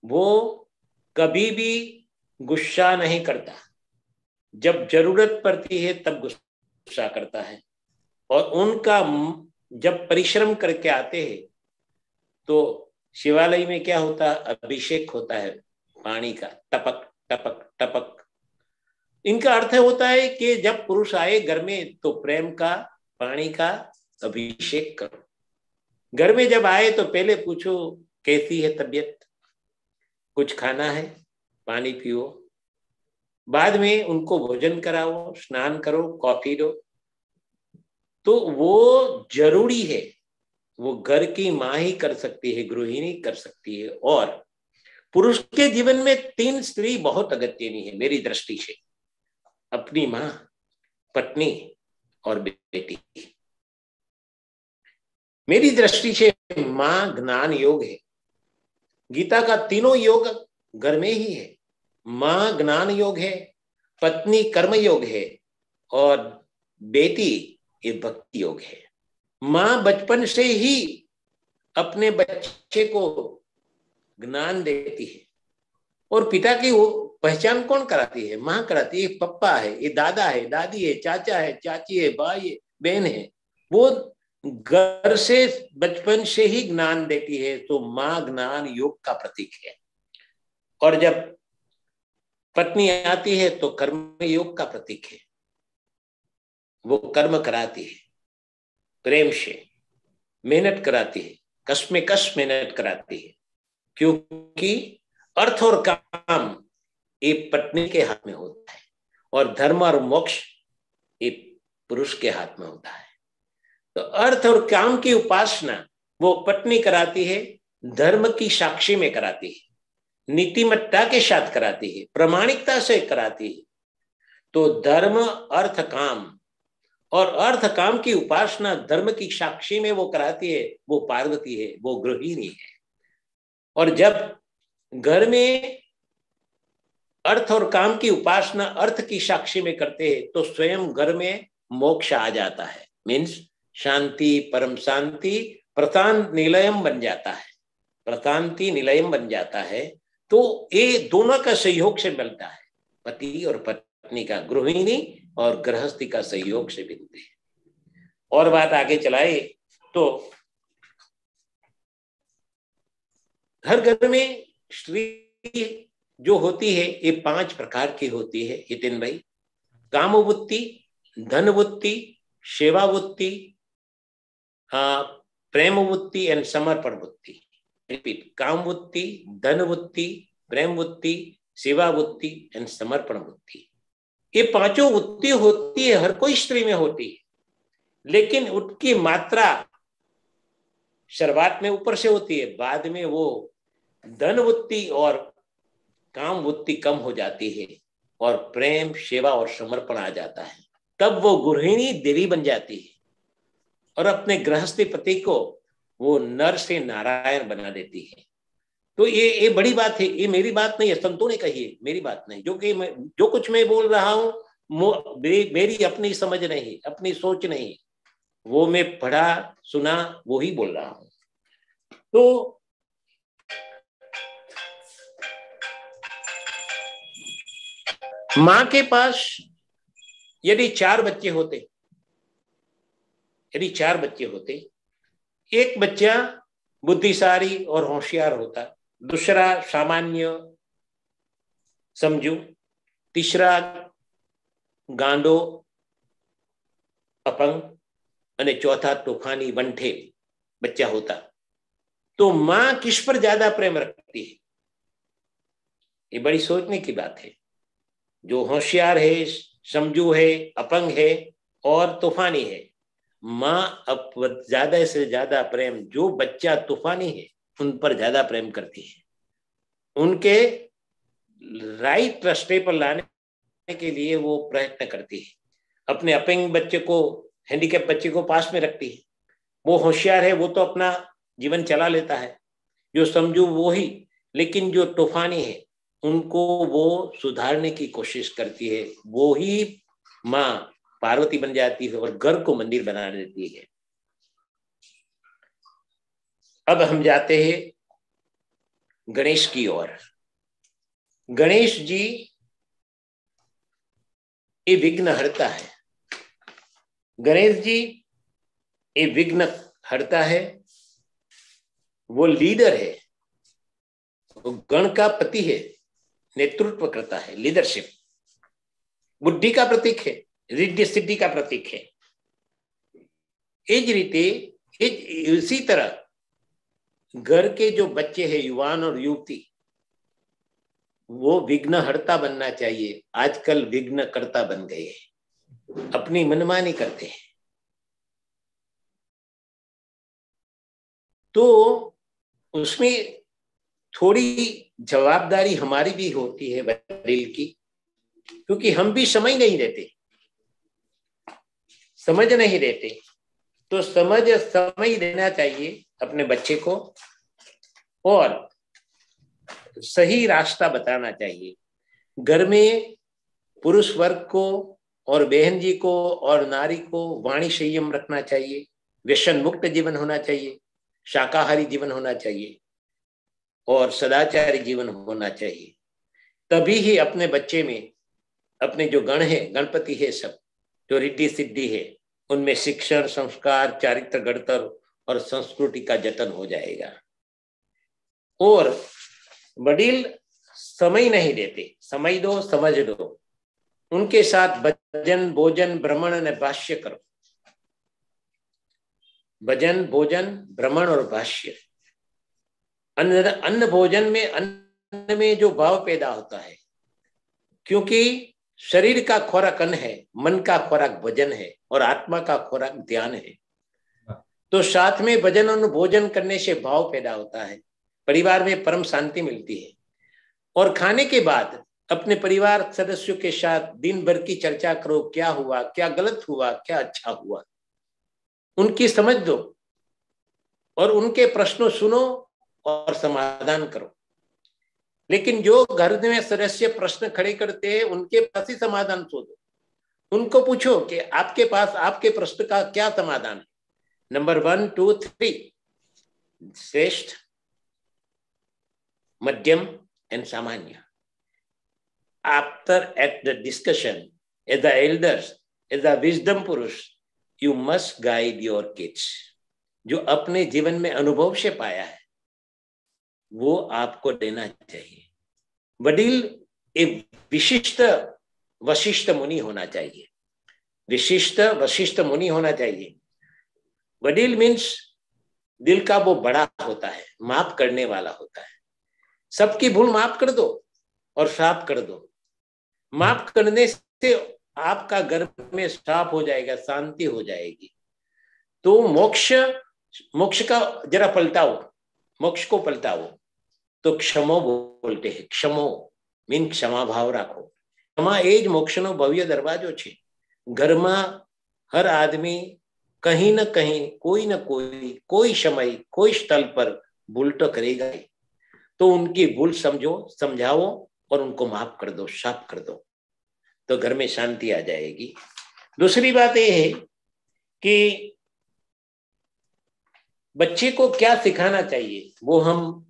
वो कभी भी गुस्सा नहीं करता, जब जरूरत पड़ती है तब गुस्सा करता है और उनका जब परिश्रम करके आते हैं तो शिवालय में क्या होता है, अभिषेक होता है पानी का, टपक टपक टपक। इनका अर्थ होता है कि जब पुरुष आए घर में तो प्रेम का, पानी का अभिषेक करो। घर में जब आए तो पहले पूछो कैसी है तबीयत, कुछ खाना है, पानी पियो, बाद में उनको भोजन कराओ, स्नान करो, कॉफी दो। तो वो जरूरी है, वो घर की माँ ही कर सकती है, गृहिणी कर सकती है। और पुरुष के जीवन में 3 स्त्री बहुत अगत्यनी है मेरी दृष्टि से, अपनी माँ, पत्नी और बेटी। मेरी दृष्टि से माँ ज्ञान योग है, गीता का तीनों योग घर में ही है। माँ ज्ञान योग है, पत्नी कर्म योग है और बेटी ये भक्ति योग है। माँ बचपन से ही अपने बच्चे को ज्ञान देती है और पिता की वो पहचान कौन कराती है, माँ कराती है। पप्पा है, ये दादा है, दादी है, चाचा है, चाची है, भाई है, बहन है, वो घर से बचपन से ही ज्ञान देती है। तो माँ ज्ञान योग का प्रतीक है। और जब पत्नी आती है तो कर्म योग का प्रतीक है, वो कर्म कराती है, प्रेम से मेहनत कराती है, कश में कश मेहनत कराती है, क्योंकि अर्थ और काम ये पत्नी के हाथ में होता है और धर्म और मोक्ष ये पुरुष के हाथ में होता है। तो अर्थ और काम की उपासना वो पत्नी कराती है, धर्म की साक्षी में कराती है, नीतिमत्ता के साथ कराती है, प्रामाणिकता से कराती है। तो धर्म अर्थ काम, और अर्थ काम की उपासना धर्म की साक्षी में वो कराती है, वो पार्वती है, वो गृहिणी है। और जब घर में अर्थ और काम की उपासना अर्थ की साक्षी में करते हैं तो स्वयं घर में मोक्ष आ जाता है, मीन्स शांति, परम शांति, प्रशांत निलयम बन जाता है, प्रशांति निलयम बन जाता है। तो ये दोनों का सहयोग से मिलता है, पति और पत्नी का, गृहिणी और गृहस्थी का सहयोग से मिलते हैं। और बात आगे चलाए तो हर घर में स्त्री जो होती है ये 5 प्रकार की होती है हितेन भाई। कामवृत्ति, धनवृत्ति, सेवावृत्ति, प्रेमवृत्ति एंड समर्पण वृत्ति। रिपीट, कामवृत्ति, धनवृत्ति, प्रेमवृत्ति, सेवावृत्ति एंड समर्पण वृत्ति। ये 5 वृत्ति होती है, हर कोई स्त्री में होती है, लेकिन उनकी मात्रा शुरुआत में ऊपर से होती है, बाद में वो धनवृत्ति और काम वृत्ति कम हो जाती है और प्रेम, सेवा और समर्पण आ जाता है। तब वो गृहिणी देवी बन जाती है और अपने गृहस्थी पति को वो नर से नारायण बना देती है। तो ये बड़ी बात है, ये मेरी बात नहीं है, संतों ने कही है, मेरी बात नहीं। जो कुछ मैं बोल रहा हूँ मेरी अपनी समझ नहीं, अपनी सोच नहीं, वो मैं पढ़ा सुना वो ही बोल रहा हूँ। तो मां के पास यदि 4 बच्चे होते, एक बच्चा बुद्धिशाली और होशियार होता, दूसरा सामान्य समझू, तीसरा गांडो अपंग और चौथा तूफानी वंठे बच्चा होता, तो मां किस पर ज्यादा प्रेम रखती है? ये बड़ी सोचने की बात है। जो होशियार है, समझू है, अपंग है और तूफानी है, मां अब ज्यादा से ज्यादा प्रेम जो बच्चा तूफानी है उन पर ज्यादा प्रेम करती है, उनके राइट रास्ते पर लाने के लिए वो प्रयत्न करती है। अपने अपंग बच्चे को, हैंडीकैप बच्चे को पास में रखती है। वो होशियार है, वो तो अपना जीवन चला लेता है, जो समझू वो ही, लेकिन जो तूफानी है उनको वो सुधारने की कोशिश करती है। वो ही मां पार्वती बन जाती है और घर को मंदिर बना देती है। अब हम जाते हैं गणेश की ओर। गणेश जी ये विघ्न हरता है। गणेश जी ये विघ्न हरता है, वो लीडर है, वो गण का पति है, नेतृत्व करता है, लीडरशिप बुद्धि का प्रतीक है, रिद्धि सिद्धि का प्रतीक है। इसी तरह घर के जो बच्चे हैं, युवान और युवती, वो विघ्नहर्ता बनना चाहिए। आजकल विघ्नकर्ता बन गए हैं, अपनी मनमानी करते हैं। तो उसमें थोड़ी जवाबदारी हमारी भी होती है वडील की, क्योंकि हम भी समझ नहीं देते। तो समझ देना चाहिए अपने बच्चे को और सही रास्ता बताना चाहिए। घर में पुरुष वर्ग को और बहन जी को और नारी को वाणी संयम रखना चाहिए, व्यसन मुक्त जीवन होना चाहिए, शाकाहारी जीवन होना चाहिए और सदाचारी जीवन होना चाहिए। तभी ही अपने बच्चे में अपने जो गण है, गणपति है, सब जो रिद्धि सिद्धि है, उनमें शिक्षण, संस्कार, चारित्र, गढ़तर और संस्कृति का जतन हो जाएगा। और वडील समय नहीं देते, समय दो, समझ दो, उनके साथ भजन, भोजन, भ्रमण और भाष्य करो। भजन, भोजन, भ्रमण और भाष्य। अन्न भोजन में, अन्न में जो भाव पैदा होता है, क्योंकि शरीर का खोराक अन्न है, मन का खोराक भजन है और आत्मा का खोराक ध्यान है। तो साथ में भजन और भोजन करने से भाव पैदा होता है, परिवार में परम शांति मिलती है। और खाने के बाद अपने परिवार सदस्यों के साथ दिन भर की चर्चा करो, क्या हुआ, क्या गलत हुआ, क्या अच्छा हुआ, उनकी समझ दो और उनके प्रश्नों सुनो और समाधान करो। लेकिन जो घर में सदस्य प्रश्न खड़े करते हैं, उनके पास ही समाधान शोधो। उनको पूछो कि आपके पास आपके प्रश्न का क्या समाधान है। नंबर 1, 2, 3, श्रेष्ठ, मध्यम एंड सामान्य। After at the discussion, as the elders, as the wisdom पुरुष, you must guide your kids. जो अपने जीवन में अनुभव से पाया है वो आपको देना चाहिए। वडील एक विशिष्ट वशिष्ठ मुनि होना चाहिए, विशिष्ट वशिष्ठ मुनि होना चाहिए। वडील मीन्स दिल का वो बड़ा होता है, माफ करने वाला होता है। सबकी भूल माफ कर दो और साफ कर दो। माफ करने से आपका घर में साफ हो जाएगा, शांति हो जाएगी। तो मोक्ष का जरा पलटाओ, मोक्ष को पलटाओ तो क्षमो बोलते हैं। क्षमो मीन क्षमा भाव राखो। क्षमा ए ज मोक्षनो भव्य दरवाजो छे। घर में हर आदमी कहीं न कहीं, कोई न कोई समय, कोई स्थल पर भूल तो करेगा ही। तो उनकी भूल समझो, समझाओ और उनको माफ कर दो, साफ कर दो, तो घर में शांति आ जाएगी। दूसरी बात यह है कि बच्चे को क्या सिखाना चाहिए वो हम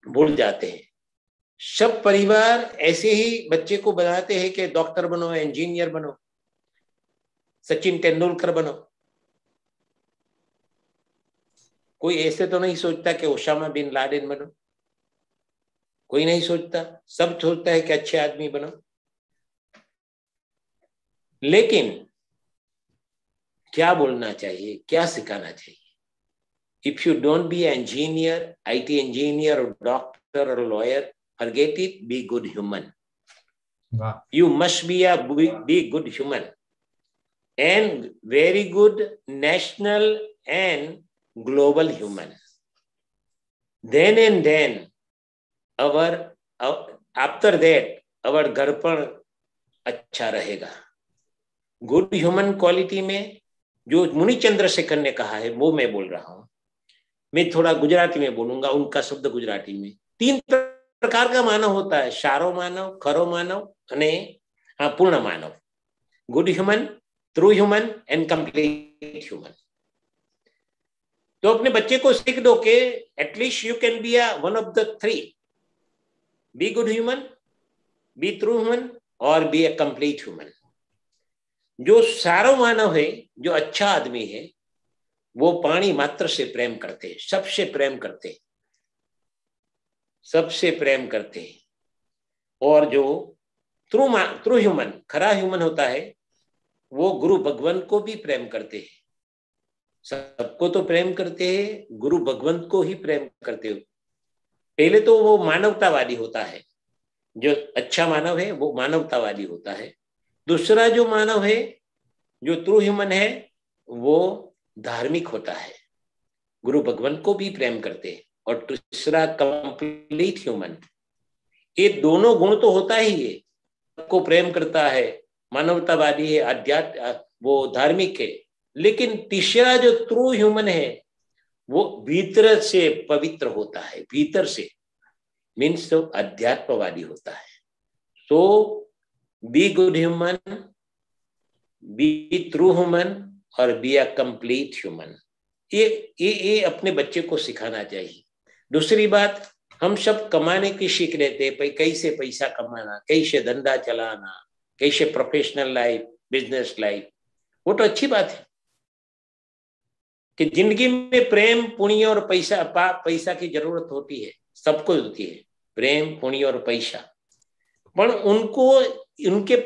भूल जाते हैं। सब परिवार ऐसे ही बच्चे को बनाते हैं कि डॉक्टर बनो, इंजीनियर बनो, सचिन तेंदुलकर बनो। कोई ऐसे तो नहीं सोचता कि ओसामा बिन लादेन बनो, कोई नहीं सोचता। सब सोचता है कि अच्छे आदमी बनो। लेकिन क्या बोलना चाहिए, क्या सिखाना चाहिए? If you don't be an engineer, IT engineer or doctor or lawyer, forget it, be good human. Wow. You must be be good human and very good national and global human. Then after that our garpan अच्छा रहेगा। Good human quality में जो मुनि चंद्रशेखर ने कहा है वो मैं बोल रहा हूं। मैं थोड़ा गुजराती में बोलूंगा, उनका शब्द गुजराती में। 3 प्रकार का मानव होता है, सारो मानव, खरो मानव અને पूर्ण मानव। Good human, true human and complete human. तो अपने बच्चे को सीख दो कि at least you can be one of the 3, be good human, be true human और बी ए कंप्लीट ह्यूमन। जो सारो मानव है, जो अच्छा आदमी है, वो पानी मात्र से प्रेम करते हैं, सबसे प्रेम करते हैं, सबसे प्रेम करते हैं। और जो ट्रू ह्यूमन, खरा ह्यूमन होता है, वो गुरु भगवान को भी प्रेम करते हैं। सबको तो प्रेम करते हैं, गुरु भगवंत को ही प्रेम करते हो। पहले तो वो मानवतावादी होता है, जो अच्छा मानव है वो मानवतावादी होता है। दूसरा जो मानव है, जो ट्रू ह्यूमन है, वो धार्मिक होता है, गुरु भगवान को भी प्रेम करते हैं। और तीसरा कंप्लीट ह्यूमन। ये दोनों गुण तो होता ही है, सबको प्रेम करता है, मानवतावादी है, आध्यात्म, वो धार्मिक है। लेकिन तीसरा जो ट्रू ह्यूमन है, वो भीतर से पवित्र होता है, भीतर से, मीन्स तो अध्यात्मवादी होता है। So be good human, be true human और बी अ कंप्लीट ह्यूमन। ये अपने बच्चे को सिखाना चाहिए। दूसरी बात, हम सब कमाने की सीख लेते हैं, कैसे पैसा कमाना, कैसे धंधा चलाना, कैसे प्रोफेशनल लाइफ, बिजनेस लाइफ। वो तो अच्छी बात है कि जिंदगी में प्रेम, पुण्य और पैसा की जरूरत होती है, सबको होती है, प्रेम, पुण्य और पैसा। पर उनको उनके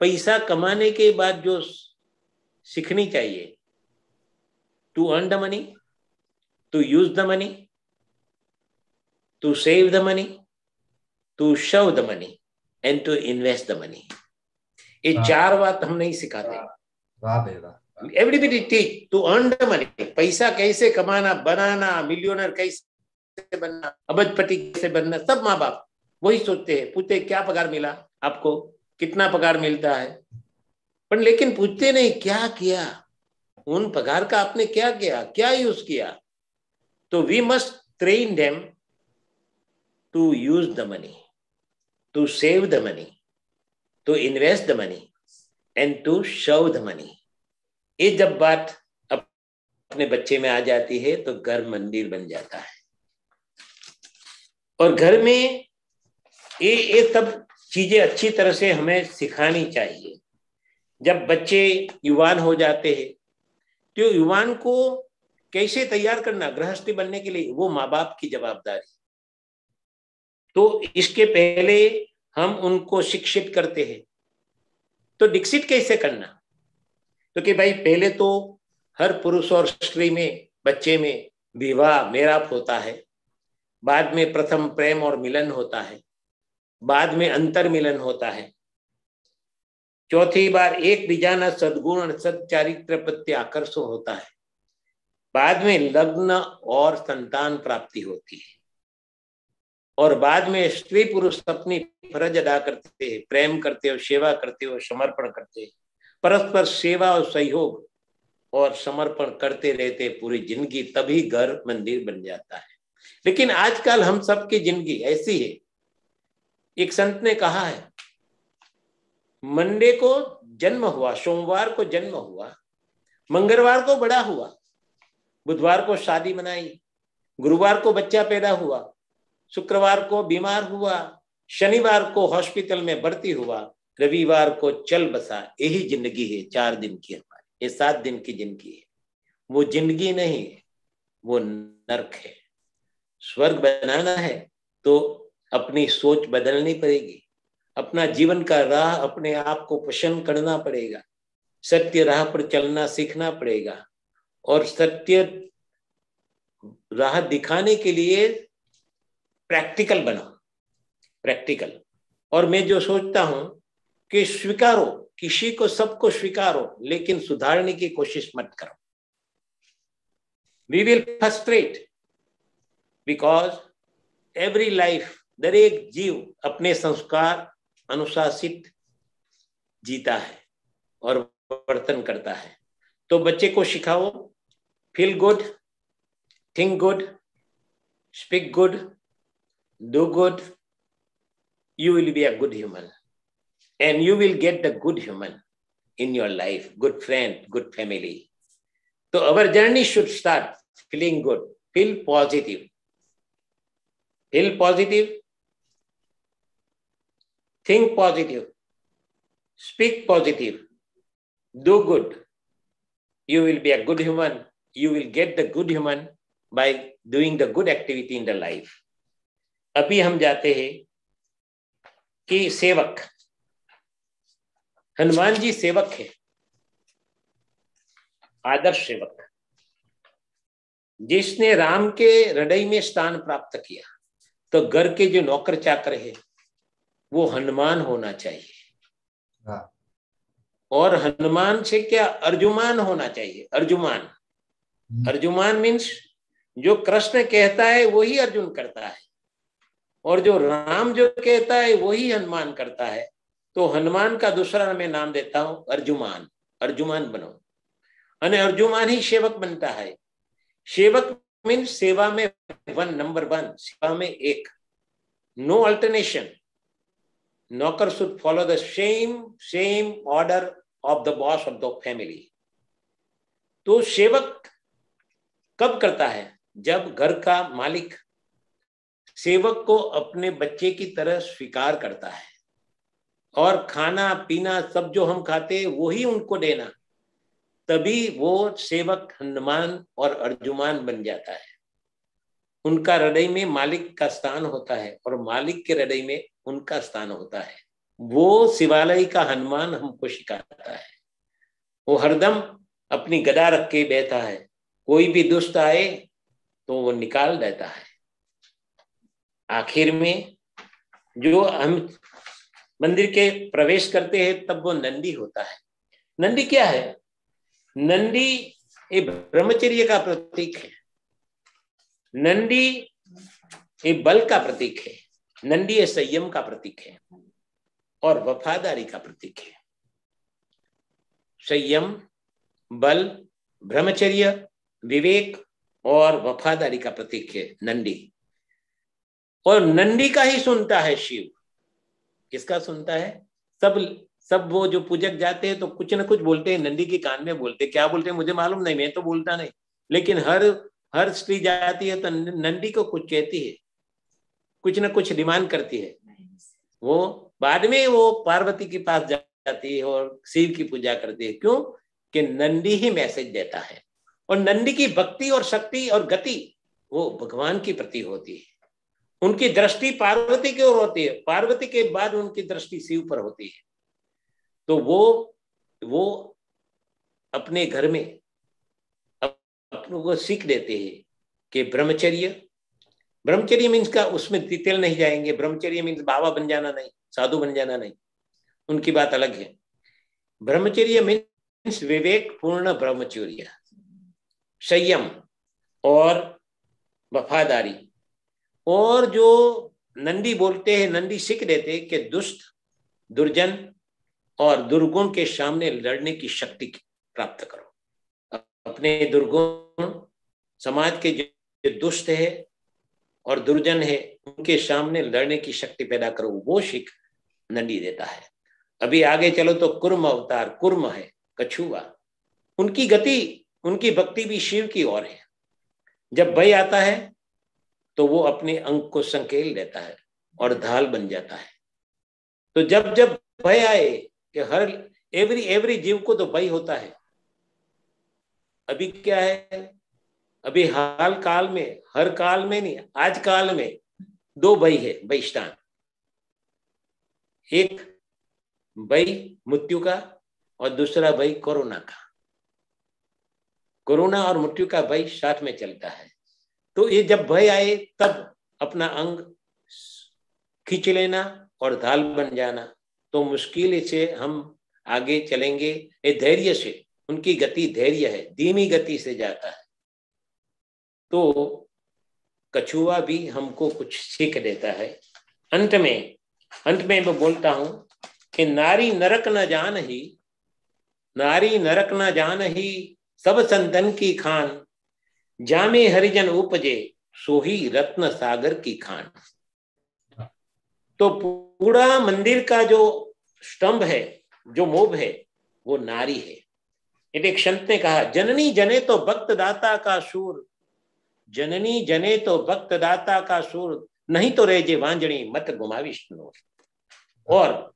पैसा कमाने के बाद जो सीखनी चाहिए, to earn the money, to use the money, to save the money, to shove the money and to invest the money. ये चार बात हम नहीं सिखाते। वाह भाई वाह। Everybody teach to earn the money, पैसा कैसे कमाना, बनाना, मिलियनर कैसे बनना, अबजपति कैसे बनना, सब माँ बाप वही सोचते हैं। पूछते क्या पगार मिला आपको, कितना पगार मिलता है, पर लेकिन पूछते नहीं क्या किया, उन पगार का आपने क्या किया, क्या यूज किया। तो we must train them to use the money, to save the money, to invest the money and to shove the money. ये जब बात अपने बच्चे में आ जाती है तो घर मंदिर बन जाता है। और घर में ये सब चीजें अच्छी तरह से हमें सिखानी चाहिए। जब बच्चे युवान हो जाते हैं तो युवान को कैसे तैयार करना गृहस्थी बनने के लिए, वो माँ बाप की जवाबदारी। तो इसके पहले हम उनको शिक्षित करते हैं, तो दीक्षित कैसे करना। तो कि भाई पहले तो हर पुरुष और स्त्री में, बच्चे में विवाह मेराप होता है, बाद में प्रथम प्रेम और मिलन होता है, बाद में अंतर मिलन होता है, चौथी बार एक बीजाना सद्गुण और सच्चारित्र प्रति आकर्षण होता है, बाद में लग्न और संतान प्राप्ति होती है, और बाद में स्त्री पुरुष अपनी फर्ज अदा करते हैं, प्रेम करते हो, सेवा करते हो, समर्पण करते हैं, परस्पर सेवा और सहयोग और समर्पण करते रहते पूरी जिंदगी, तभी घर मंदिर बन जाता है। लेकिन आजकल हम सबकी जिंदगी ऐसी है, एक संत ने कहा है, मंडे को जन्म हुआ, सोमवार को जन्म हुआ, मंगलवार को बड़ा हुआ, बुधवार को शादी मनाई, गुरुवार को बच्चा पैदा हुआ, शुक्रवार को बीमार हुआ, शनिवार को हॉस्पिटल में भर्ती हुआ, रविवार को चल बसा। यही जिंदगी है 4 दिन की हमारी, ये 7 दिन की जिंदगी है। वो जिंदगी नहीं है, वो नरक है। स्वर्ग बनाना है तो अपनी सोच बदलनी पड़ेगी, अपना जीवन का राह अपने आप को पसंद करना पड़ेगा, सत्य राह पर चलना सीखना पड़ेगा, और सत्य राह दिखाने के लिए प्रैक्टिकल बनो, प्रैक्टिकल। और मैं जो सोचता हूं कि स्वीकारो, किसी को, सबको स्वीकारो, लेकिन सुधारने की कोशिश मत करो। We will frustrate because every life, दरेक जीव अपने संस्कार अनुशासित जीता है और वर्तन करता है। तो बच्चे को सिखाओ, feel good, think good, speak good, do good, you will be a good human, and you will get the good human in your life, good friend, good family. So our journey should start feeling good, feel positive, think positive, speak positive, do good. You will be a good human you will get the good human by doing the good activity in the life. अभी हम जाते हैं कि सेवक, हनुमान जी सेवक है, आदर्श सेवक, जिसने राम के हृदय में स्थान प्राप्त किया। तो घर के जो नौकर चाकर है वो हनुमान होना चाहिए। और हनुमान से क्या, अर्जुमान होना चाहिए। अर्जुमान, अर्जुमान मीन्स जो कृष्ण कहता है वही अर्जुन करता है, और जो राम जो कहता है वही हनुमान करता है। तो हनुमान का दूसरा मैं नाम देता हूं अर्जुमान। अर्जुमान बनो, अने अर्जुमान ही सेवक बनता है। सेवक मीन्स सेवा में नंबर वन, सेवा में एक, नो अल्टरनेशन। नौकर should follow the same order of the boss of the family. तो सेवक कब करता है? जब घर का मालिक सेवक को अपने बच्चे की तरह स्वीकार करता है, और खाना पीना सब जो हम खाते हैं वही उनको देना, तभी वो सेवक हनुमान और अर्जुमान बन जाता है। उनका हृदय में मालिक का स्थान होता है और मालिक के हृदय में उनका स्थान होता है। वो शिवालय का हनुमान हमको सिखाता है। वो हरदम अपनी गदा रख के बैठा है, कोई भी दुष्ट आए तो वो निकाल देता है। आखिर में जो हम मंदिर के प्रवेश करते हैं तब वो नंदी होता है। नंदी क्या है? नंदी एक ब्रह्मचर्य का प्रतीक है, नंदी एक बल का प्रतीक है, नंदी एक संयम का प्रतीक है और वफादारी का प्रतीक है। संयम, बल, ब्रह्मचर्य, विवेक और वफादारी का प्रतीक है नंदी। और नंदी का ही सुनता है शिव। किसका सुनता है? सब वो जो पूजक जाते हैं तो कुछ ना कुछ बोलते हैं, नंदी के कान में बोलते, क्या बोलते हैं मुझे मालूम नहीं, मैं तो बोलता नहीं, लेकिन हर स्त्री जाती है तो नंदी को कुछ कहती है, कुछ ना कुछ डिमांड करती है। वो बाद में वो पार्वती के पास जाती है और शिव की पूजा करती है। क्यों? कि नंदी ही मैसेज देता है। और नंदी की भक्ति और शक्ति और गति वो भगवान की प्रति होती है। उनकी दृष्टि पार्वती की ओर होती है, पार्वती के बाद उनकी दृष्टि शिव पर होती है। तो वो अपने घर में अपनों को सीख देते हैं कि ब्रह्मचर्य मीन्स का, उसमें डिटेल नहीं जाएंगे। ब्रह्मचर्य मीन्स बाबा बन जाना नहीं, साधु बन जाना नहीं, उनकी बात अलग है। ब्रह्मचर्य मीन्स विवेक पूर्ण ब्रह्मचर्य, संयम और वफादारी। और जो नंदी बोलते हैं, नंदी सीख देते हैं कि दुष्ट, दुर्जन और दुर्गुण के सामने लड़ने की शक्ति प्राप्त करो। अपने दुर्गुण, समाज के जो दुष्ट है और दुर्जन है उनके सामने लड़ने की शक्ति पैदा करो, वो सीख नंदी देता है। अभी आगे चलो तो कुर्म अवतार, कुर्म है कछुआ। उनकी गति, उनकी भक्ति भी शिव की ओर है। जब भय आता है तो वो अपने अंग को संकेल देता है और ढाल बन जाता है। तो जब जब भय आए, कि हर एवरी जीव को तो भय होता है। अभी क्या है, अभी हाल काल में, हर काल में नहीं, आज काल में दो भय है, भयस्थान। एक भय मृत्यु का और दूसरा भय कोरोना का। कोरोना और मृत्यु का भय साथ में चलता है। तो ये जब भय आए तब अपना अंग खींच लेना और ढाल बन जाना, तो मुश्किल से हम आगे चलेंगे। ये धैर्य से, उनकी गति धैर्य है, धीमी गति से जाता है। तो कछुआ भी हमको कुछ सीख देता है। अंत में मैं बोलता हूं कि नारी नरक न जान ही, नारी नरक न जान ही सब संतन की खान, जामे हरिजन उपजे सोही रत्न सागर की खान। तो पूरा मंदिर का जो स्तंभ है, जो मोभ है, वो नारी है। एक संत ने कहा, जननी जने तो भक्त दाता का सूर, जननी जने तो भक्त दाता का सूर, नहीं तो रह जे वांजणी मत घुमावी स्नोर। और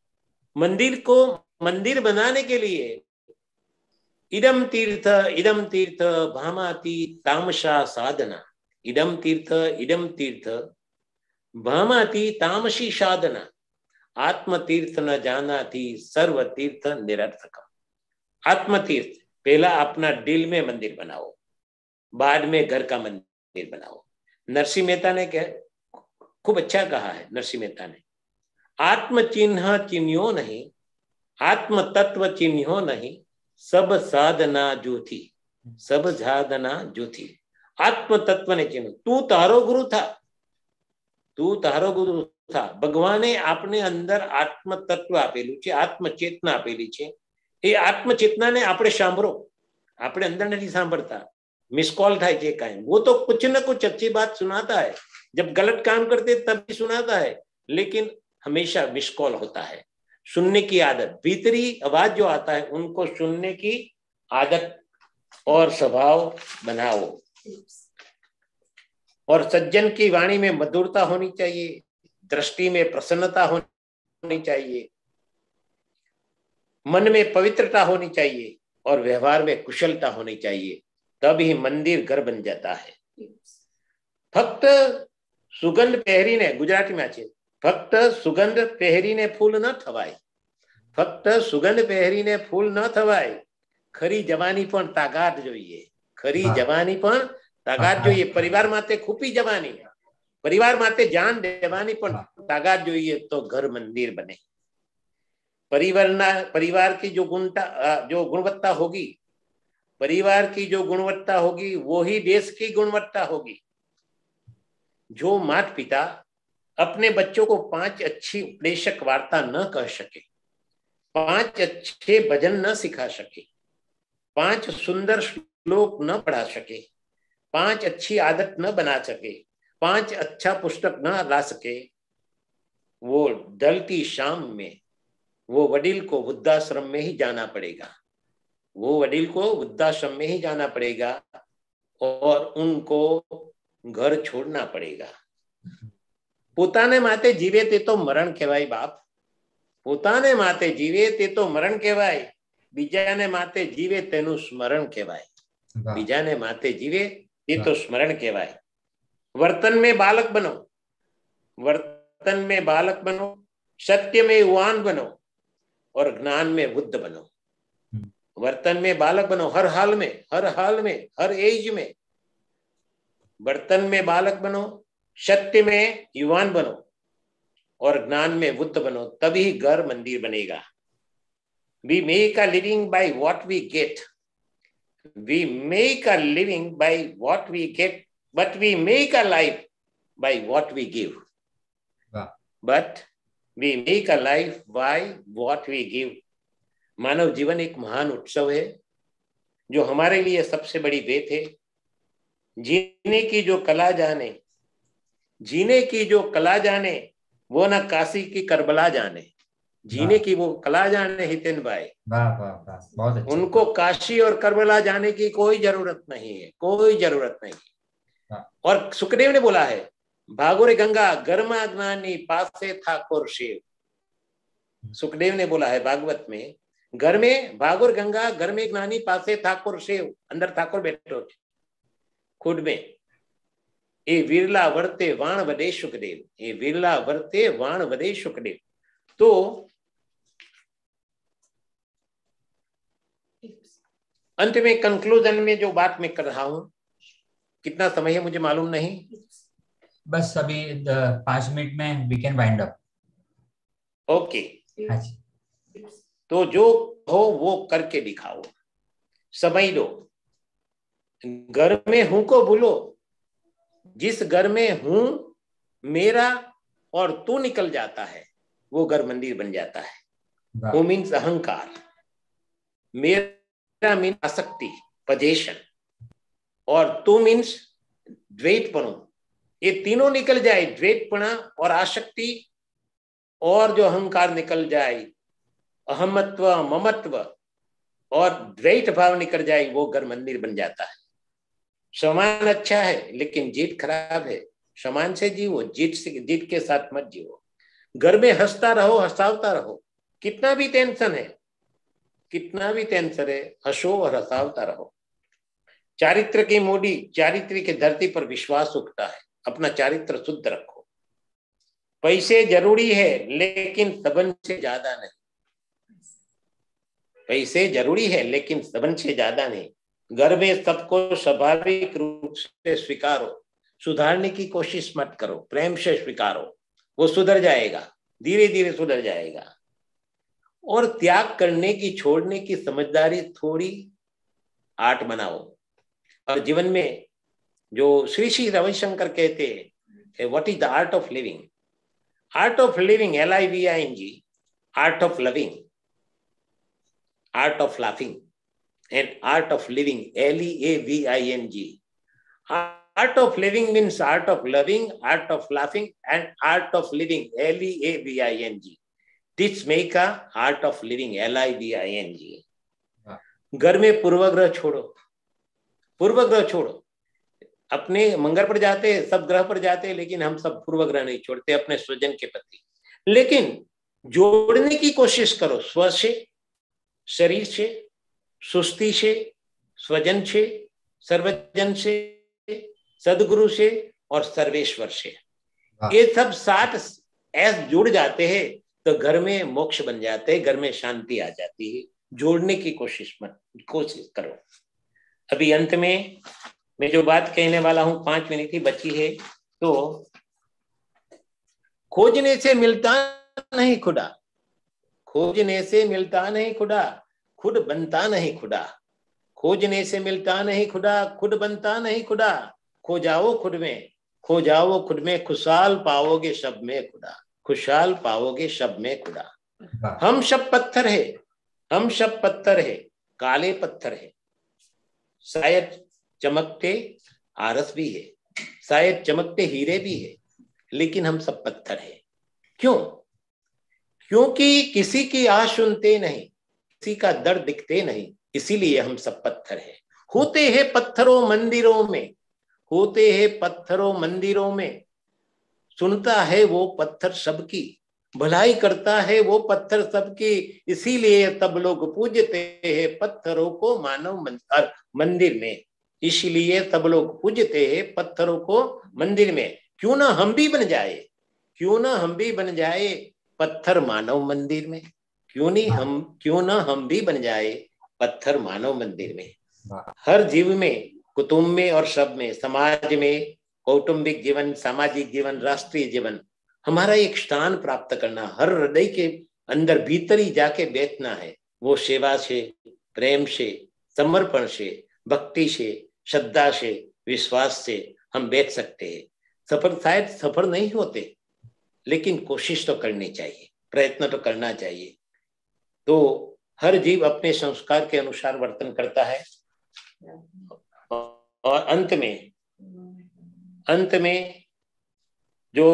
मंदिर को मंदिर बनाने के लिए इदम तीर्थ भामाति तामसा साधना। इदम तीर्थ भामाति तामसी साधना। आत्म तीर्थ न जाना थी सर्व तीर्थ निरर्थकम। आत्म तीर्थ पहला अपना दिल में मंदिर बनाओ, बाद में घर का मंदिर बनाओ। नरसिंह मेहता ने क्या खूब अच्छा कहा है, नरसिंह मेहता ने, आत्म चिन्ह चिन्हो नहीं, आत्म तत्व चिन्हो नहीं, सब साधना जूठी, सब साधना जूठी। आत्म तत्व ने चिन्ह, तू तारो गुरु था, तू तारो गुरु था। भगवाने आपने अंदर आत्म तत्व आपेલું છે, आत्म चेतना आपेલી છે। એ आत्म चेतना ने આપણે સાંભળો, આપણે अंदर नहीं સાંભળતા, मिस कॉल થાય છે કાંઈ, वो तो कुछ न कुछ अच्छी बात सुनाता है, जब गलत काम करते तब भी सुनाता है, लेकिन हमेशा मिस कॉल होता है। सुनने की आदत, भीतरी आवाज जो आता है उनको सुनने की आदत और स्वभाव बनाओ। और सज्जन की वाणी में मधुरता होनी चाहिए, दृष्टि में प्रसन्नता होनी चाहिए, मन में पवित्रता होनी चाहिए और व्यवहार में कुशलता होनी चाहिए, तभी मंदिर घर बन जाता है। फक्त सुगंध પહેરીને, ગુજરાતીમાં છે, ફક્ત સુગંધ પહેરીને ફૂલ ન થવાય, ફક્ત સુગંધ પહેરીને ફૂલ ન થવાય, ખરી જવાની પણ તાકાત જોઈએ, ખરી જવાની પણ તાકાત જોઈએ। પરિવાર માટે ખૂપી જવાની, परिवार माते जान देवानी पण ताकत જોઈએ तो घर मंदिर बने। परिवार की जो गुणवत्ता होगी, परिवार की जो गुणवत्ता होगी वो ही देश की गुणवत्ता होगी। जो माता पिता अपने बच्चों को 5 अच्छी उपदेशक वार्ता न कह सके, 5 अच्छे भजन न सिखा सके, 5 सुंदर श्लोक न पढ़ा सके, 5 अच्छी आदत न बना सके, 5 अच्छा पुस्तक न ला सके, वो ढलती शाम में वो वडील को वृद्धाश्रम में ही जाना पड़ेगा, वो वडील को वृद्धाश्रम में ही जाना पड़ेगा और उनको घर छोड़ना पड़ेगा। પોતાને માટે જીવે તે તો મરણ કહેવાય બાપ, પોતાને માટે જીવે તે તો મરણ કહેવાય, બીજાને માટે જીવે તેનું સ્મરણ કહેવાય, બીજાને માટે જીવે તે તો સ્મરણ કહેવાય। वर्तन में बालक बनो, वर्तन में बालक बनो, सत्य में युवान बनो और ज्ञान में बुद्ध बनो। वर्तन में बालक बनो, हर हाल में, हर हाल में, हर एज में। वर्तन में बालक बनो, सत्य में युवान बनो और ज्ञान में बुद्ध बनो, तभी घर मंदिर बनेगा। We make a living by what we get. We make a living by what we get. But we make a life by what we give. But we make a life by what we give. मानव जीवन एक महान उत्सव है जो हमारे लिए सबसे बड़ी भेंट है। जीने की जो कला जाने, जीने की जो कला जाने वो ना काशी की करबला जाने। जीने की वो कला जाने हितेन भाई, वाह वाह वाह, बहुत अच्छा। उनको काशी और करबला जाने की कोई जरूरत नहीं है, कोई जरूरत नहीं। और सुखदेव ने बोला है, भागोरे गंगा गर्मा ज्ञानी पासे ठाकुर शिव। सुखदेव ने बोला है भागवत में, घर में भागोर गंगा, घर में ज्ञानी पासे ठाकुर शिव, अंदर ठाकुर बैठो खुद में। ये विरला वर्ते वाण वदे सुखदेव, ये विरला वर्ते वाण वदे सुखदेव। तो अंत में कंक्लूजन में जो बात मैं कर रहा हूं, कितना समय है मुझे मालूम नहीं, बस अभी 5 मिनट में we can wind up. Okay, तो जो हो वो करके दिखाओ, समझ दो। घर में हूं को भूलो, जिस घर में हूं मेरा और तू निकल जाता है वो घर मंदिर बन जाता है। हूं मीन्स अहंकार, मेरा मीन्स आसक्ति पोजेशन, और तू मीन्स द्वैतपणु। ये तीनों निकल जाए, द्वैतपणा और आसक्ति और जो अहंकार निकल जाए, अहमत्व ममत्व और द्वैत भाव निकल जाए, वो घर मंदिर बन जाता है। समान अच्छा है लेकिन जीत खराब है, समान से जीवो, जीत के साथ मत जीवो। घर में हंसता रहो, हंसावता रहो, कितना भी टेंशन है, कितना भी टेंशन है, हंसो और हंसावता रहो। चारित्र की मूडी, चारित्र की धरती पर विश्वास उगता है। अपना चारित्र शुद्ध रखो। पैसे जरूरी है लेकिन सबन से ज्यादा नहीं। पैसे जरूरी है लेकिन सबन से ज्यादा नहीं। घर में सबको स्वाभाविक रूप से स्वीकारो। सुधारने की कोशिश मत करो, प्रेम से स्वीकारो, वो सुधर जाएगा, धीरे धीरे सुधर जाएगा। और त्याग करने की, छोड़ने की समझदारी थोड़ी आर्ट बनाओ। और जीवन में जो श्री श्री रविशंकर कहते हैं, what is the art of living? Art of living, LIVING, art of loving, art of laughing, and art of living, LEAVING. Art of living means art of loving, art of laughing, and art of living, LEAVING. This make a art of living, LIVING. घर में पूर्वग्रह छोड़ो, पूर्वग्रह छोड़ो। अपने मंगल पर जाते, सब ग्रह पर जाते, लेकिन हम सब पूर्वग्रह नहीं छोड़ते अपने स्वजन के प्रति। लेकिन जोड़ने की कोशिश करो, स्व से, शरीर से, सुस्ती से, स्वजन से, सर्वजन से, सदगुरु से और सर्वेश्वर से। ये सब साथ ऐस जुड़ जाते हैं तो घर में मोक्ष बन जाते हैं, घर में शांति आ जाती है। जोड़ने की कोशिश करो। अभी अंत में मैं जो बात कहने वाला हूं, 5 मिनट ही बची है, तो खोजने से मिलता नहीं खुदा, खोजने से मिलता नहीं खुदा, खुद बनता नहीं खुदा। खोजने से मिलता नहीं खुदा, खुद बनता नहीं खुदा। खो जाओ खुद में, खो जाओ खुद में, खुशहाल पाओगे सब में खुदा, खुशहाल पाओगे सब में खुदा। हम सब पत्थर है, हम सब पत्थर है, काले पत्थर है, शायद चमकते आरस भी है, शायद चमकते हीरे भी है, लेकिन हम सब पत्थर है। क्यों? क्योंकि किसी की आह सुनते नहीं, किसी का दर्द दिखते नहीं, इसीलिए हम सब पत्थर है। होते हैं पत्थरों मंदिरों में, होते हैं पत्थरों मंदिरों में, सुनता है वो पत्थर सबकी, भलाई करता है वो पत्थर सबकी, इसीलिए तब लोग पूजते हैं पत्थरों को मानव मंदिर में, इसलिए तब लोग पूजते हैं पत्थरों को मंदिर में। क्यों ना हम भी बन जाए, क्यों ना हम भी बन जाए पत्थर मानव मंदिर में, क्यों ना हम भी बन जाए पत्थर मानव मंदिर में। हर जीव में, कुटुंब में और सब में, समाज में, कौटुंबिक जीवन, सामाजिक जीवन, राष्ट्रीय जीवन, हमारा एक स्थान प्राप्त करना, हर हृदय के अंदर भीतर ही जाके बैठना है। वो सेवा से, प्रेम से, समर्पण से, भक्ति से, श्रद्धा से, विश्वास से हम बैठ सकते हैं। सफल शायद सफल नहीं होते, लेकिन कोशिश तो करनी चाहिए, प्रयत्न तो करना चाहिए। तो हर जीव अपने संस्कार के अनुसार वर्तन करता है। और अंत में जो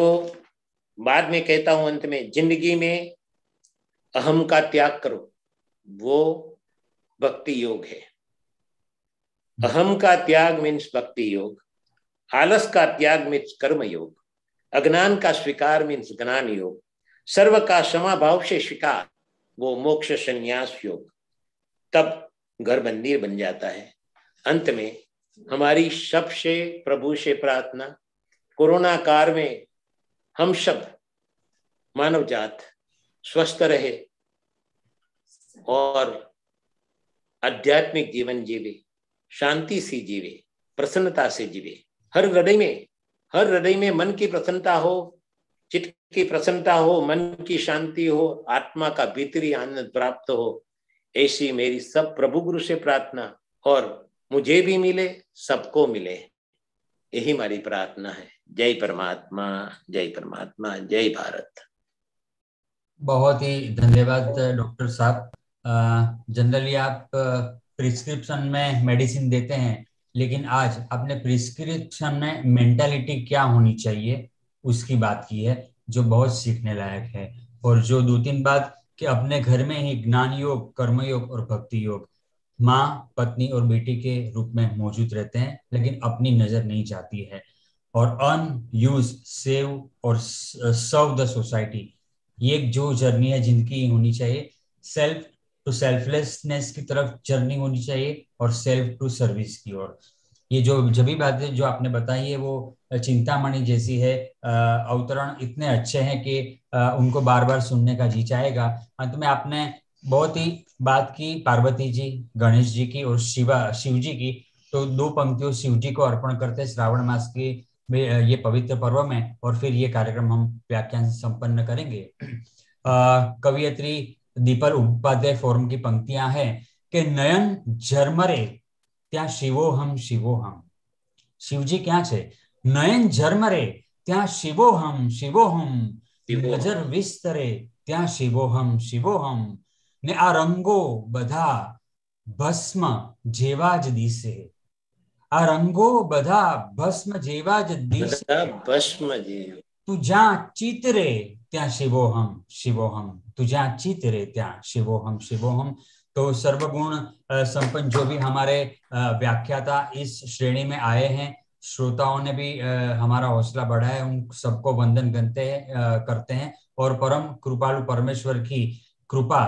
बाद में कहता हूं, अंत में जिंदगी में अहम का त्याग करो, वो भक्ति योग है। अहम का त्याग मीन्स भक्ति योग, आलस का त्याग मीन्स कर्म योग, अज्ञान का स्वीकार मीन्स ज्ञान योग, सर्व का समाभाव से स्वीकार, वो मोक्ष संन्यास योग। तब घर मंदिर बन जाता है। अंत में हमारी सबसे प्रभु से प्रार्थना, कोरोना काल में हम सब मानव जात स्वस्थ रहे और आध्यात्मिक जीवन जीवे, शांति से जीवे, प्रसन्नता से जीवे। हर हृदय में मन की प्रसन्नता हो, चित्त की प्रसन्नता हो, मन की शांति हो, आत्मा का भीतरी आनंद प्राप्त हो। ऐसी मेरी सब प्रभु गुरु से प्रार्थना, और मुझे भी मिले, सबको मिले, यही हमारी प्रार्थना है। जय परमात्मा, जय परमात्मा, जय भारत। बहुत ही धन्यवाद डॉक्टर साहब। जनरली आप प्रिस्क्रिप्शन में मेडिसिन देते हैं, लेकिन आज आपने प्रिस्क्रिप्शन में मेंटालिटी क्या होनी चाहिए उसकी बात की है, जो बहुत सीखने लायक है। और जो 2-3 बात कि अपने घर में ही ज्ञान योग, कर्म योग और भक्ति योग माँ, पत्नी और बेटी के रूप में मौजूद रहते हैं, लेकिन अपनी नजर नहीं जाती है। और अर्न, यूज, सेव और सर्व द सोसाइटी, ये जो जर्नी है जिंदगी होनी चाहिए। सेल्फ तो सेल्फलेसनेस की तरफ जर्नी होनी चाहिए और सेल्फ टू सर्विस की ओर। ये जो जब भी बातें जो आपने बताई है वो चिंतामणि जैसी है। अवतरण इतने अच्छे हैं कि उनको बार बार सुनने का जी चाहेगा। अंत में आपने बहुत ही बात की पार्वती जी, गणेश जी की और शिव जी की। तो दो पंक्तियों शिव जी को अर्पण करते हैं श्रावण मास की ये पवित्र पर्व में, और फिर ये कार्यक्रम हम व्याख्यान से संपन्न करेंगे। कवियत्री दीपल उपाध्याय फोरम की पंक्तियां हैं कि नयन झरमरे ત્યાં શિવોહમ શિવોહમ। શિવજી ક્યાં છે? નયન ઝરમરે ત્યાં શિવોહમ શિવોહમ। નજર વિસ્તરે ત્યાં શિવોહમ શિવોહમ। ને આ રંગો બધા ભસ્મ જેવા જ દિશે। આ રંગો બધા ભસ્મ જેવા જ દિશે। ભસ્મ જેવા। તું જ્યાં ચિતરે ત્યાં શિવોહમ શિવોહમ। તું જ્યાં ચિતરે ત્યાં શિવोहम शिवोहम। तो सर्वगुण संपन्न जो भी हमारे व्याख्याता इस श्रेणी में आए हैं, श्रोताओं ने भी हमारा हौसला बढ़ाया है, उन सबको वंदन करते हैं। और परम कृपालु परमेश्वर की कृपा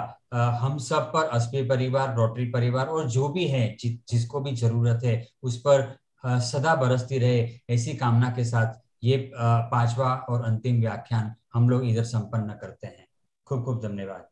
हम सब पर, अस्पी परिवार, रोटरी परिवार और जो भी है जिसको भी जरूरत है उस पर सदा बरसती रहे, ऐसी कामना के साथ ये 5वां और अंतिम व्याख्यान हम लोग इधर संपन्न करते हैं। खूब खूब धन्यवाद।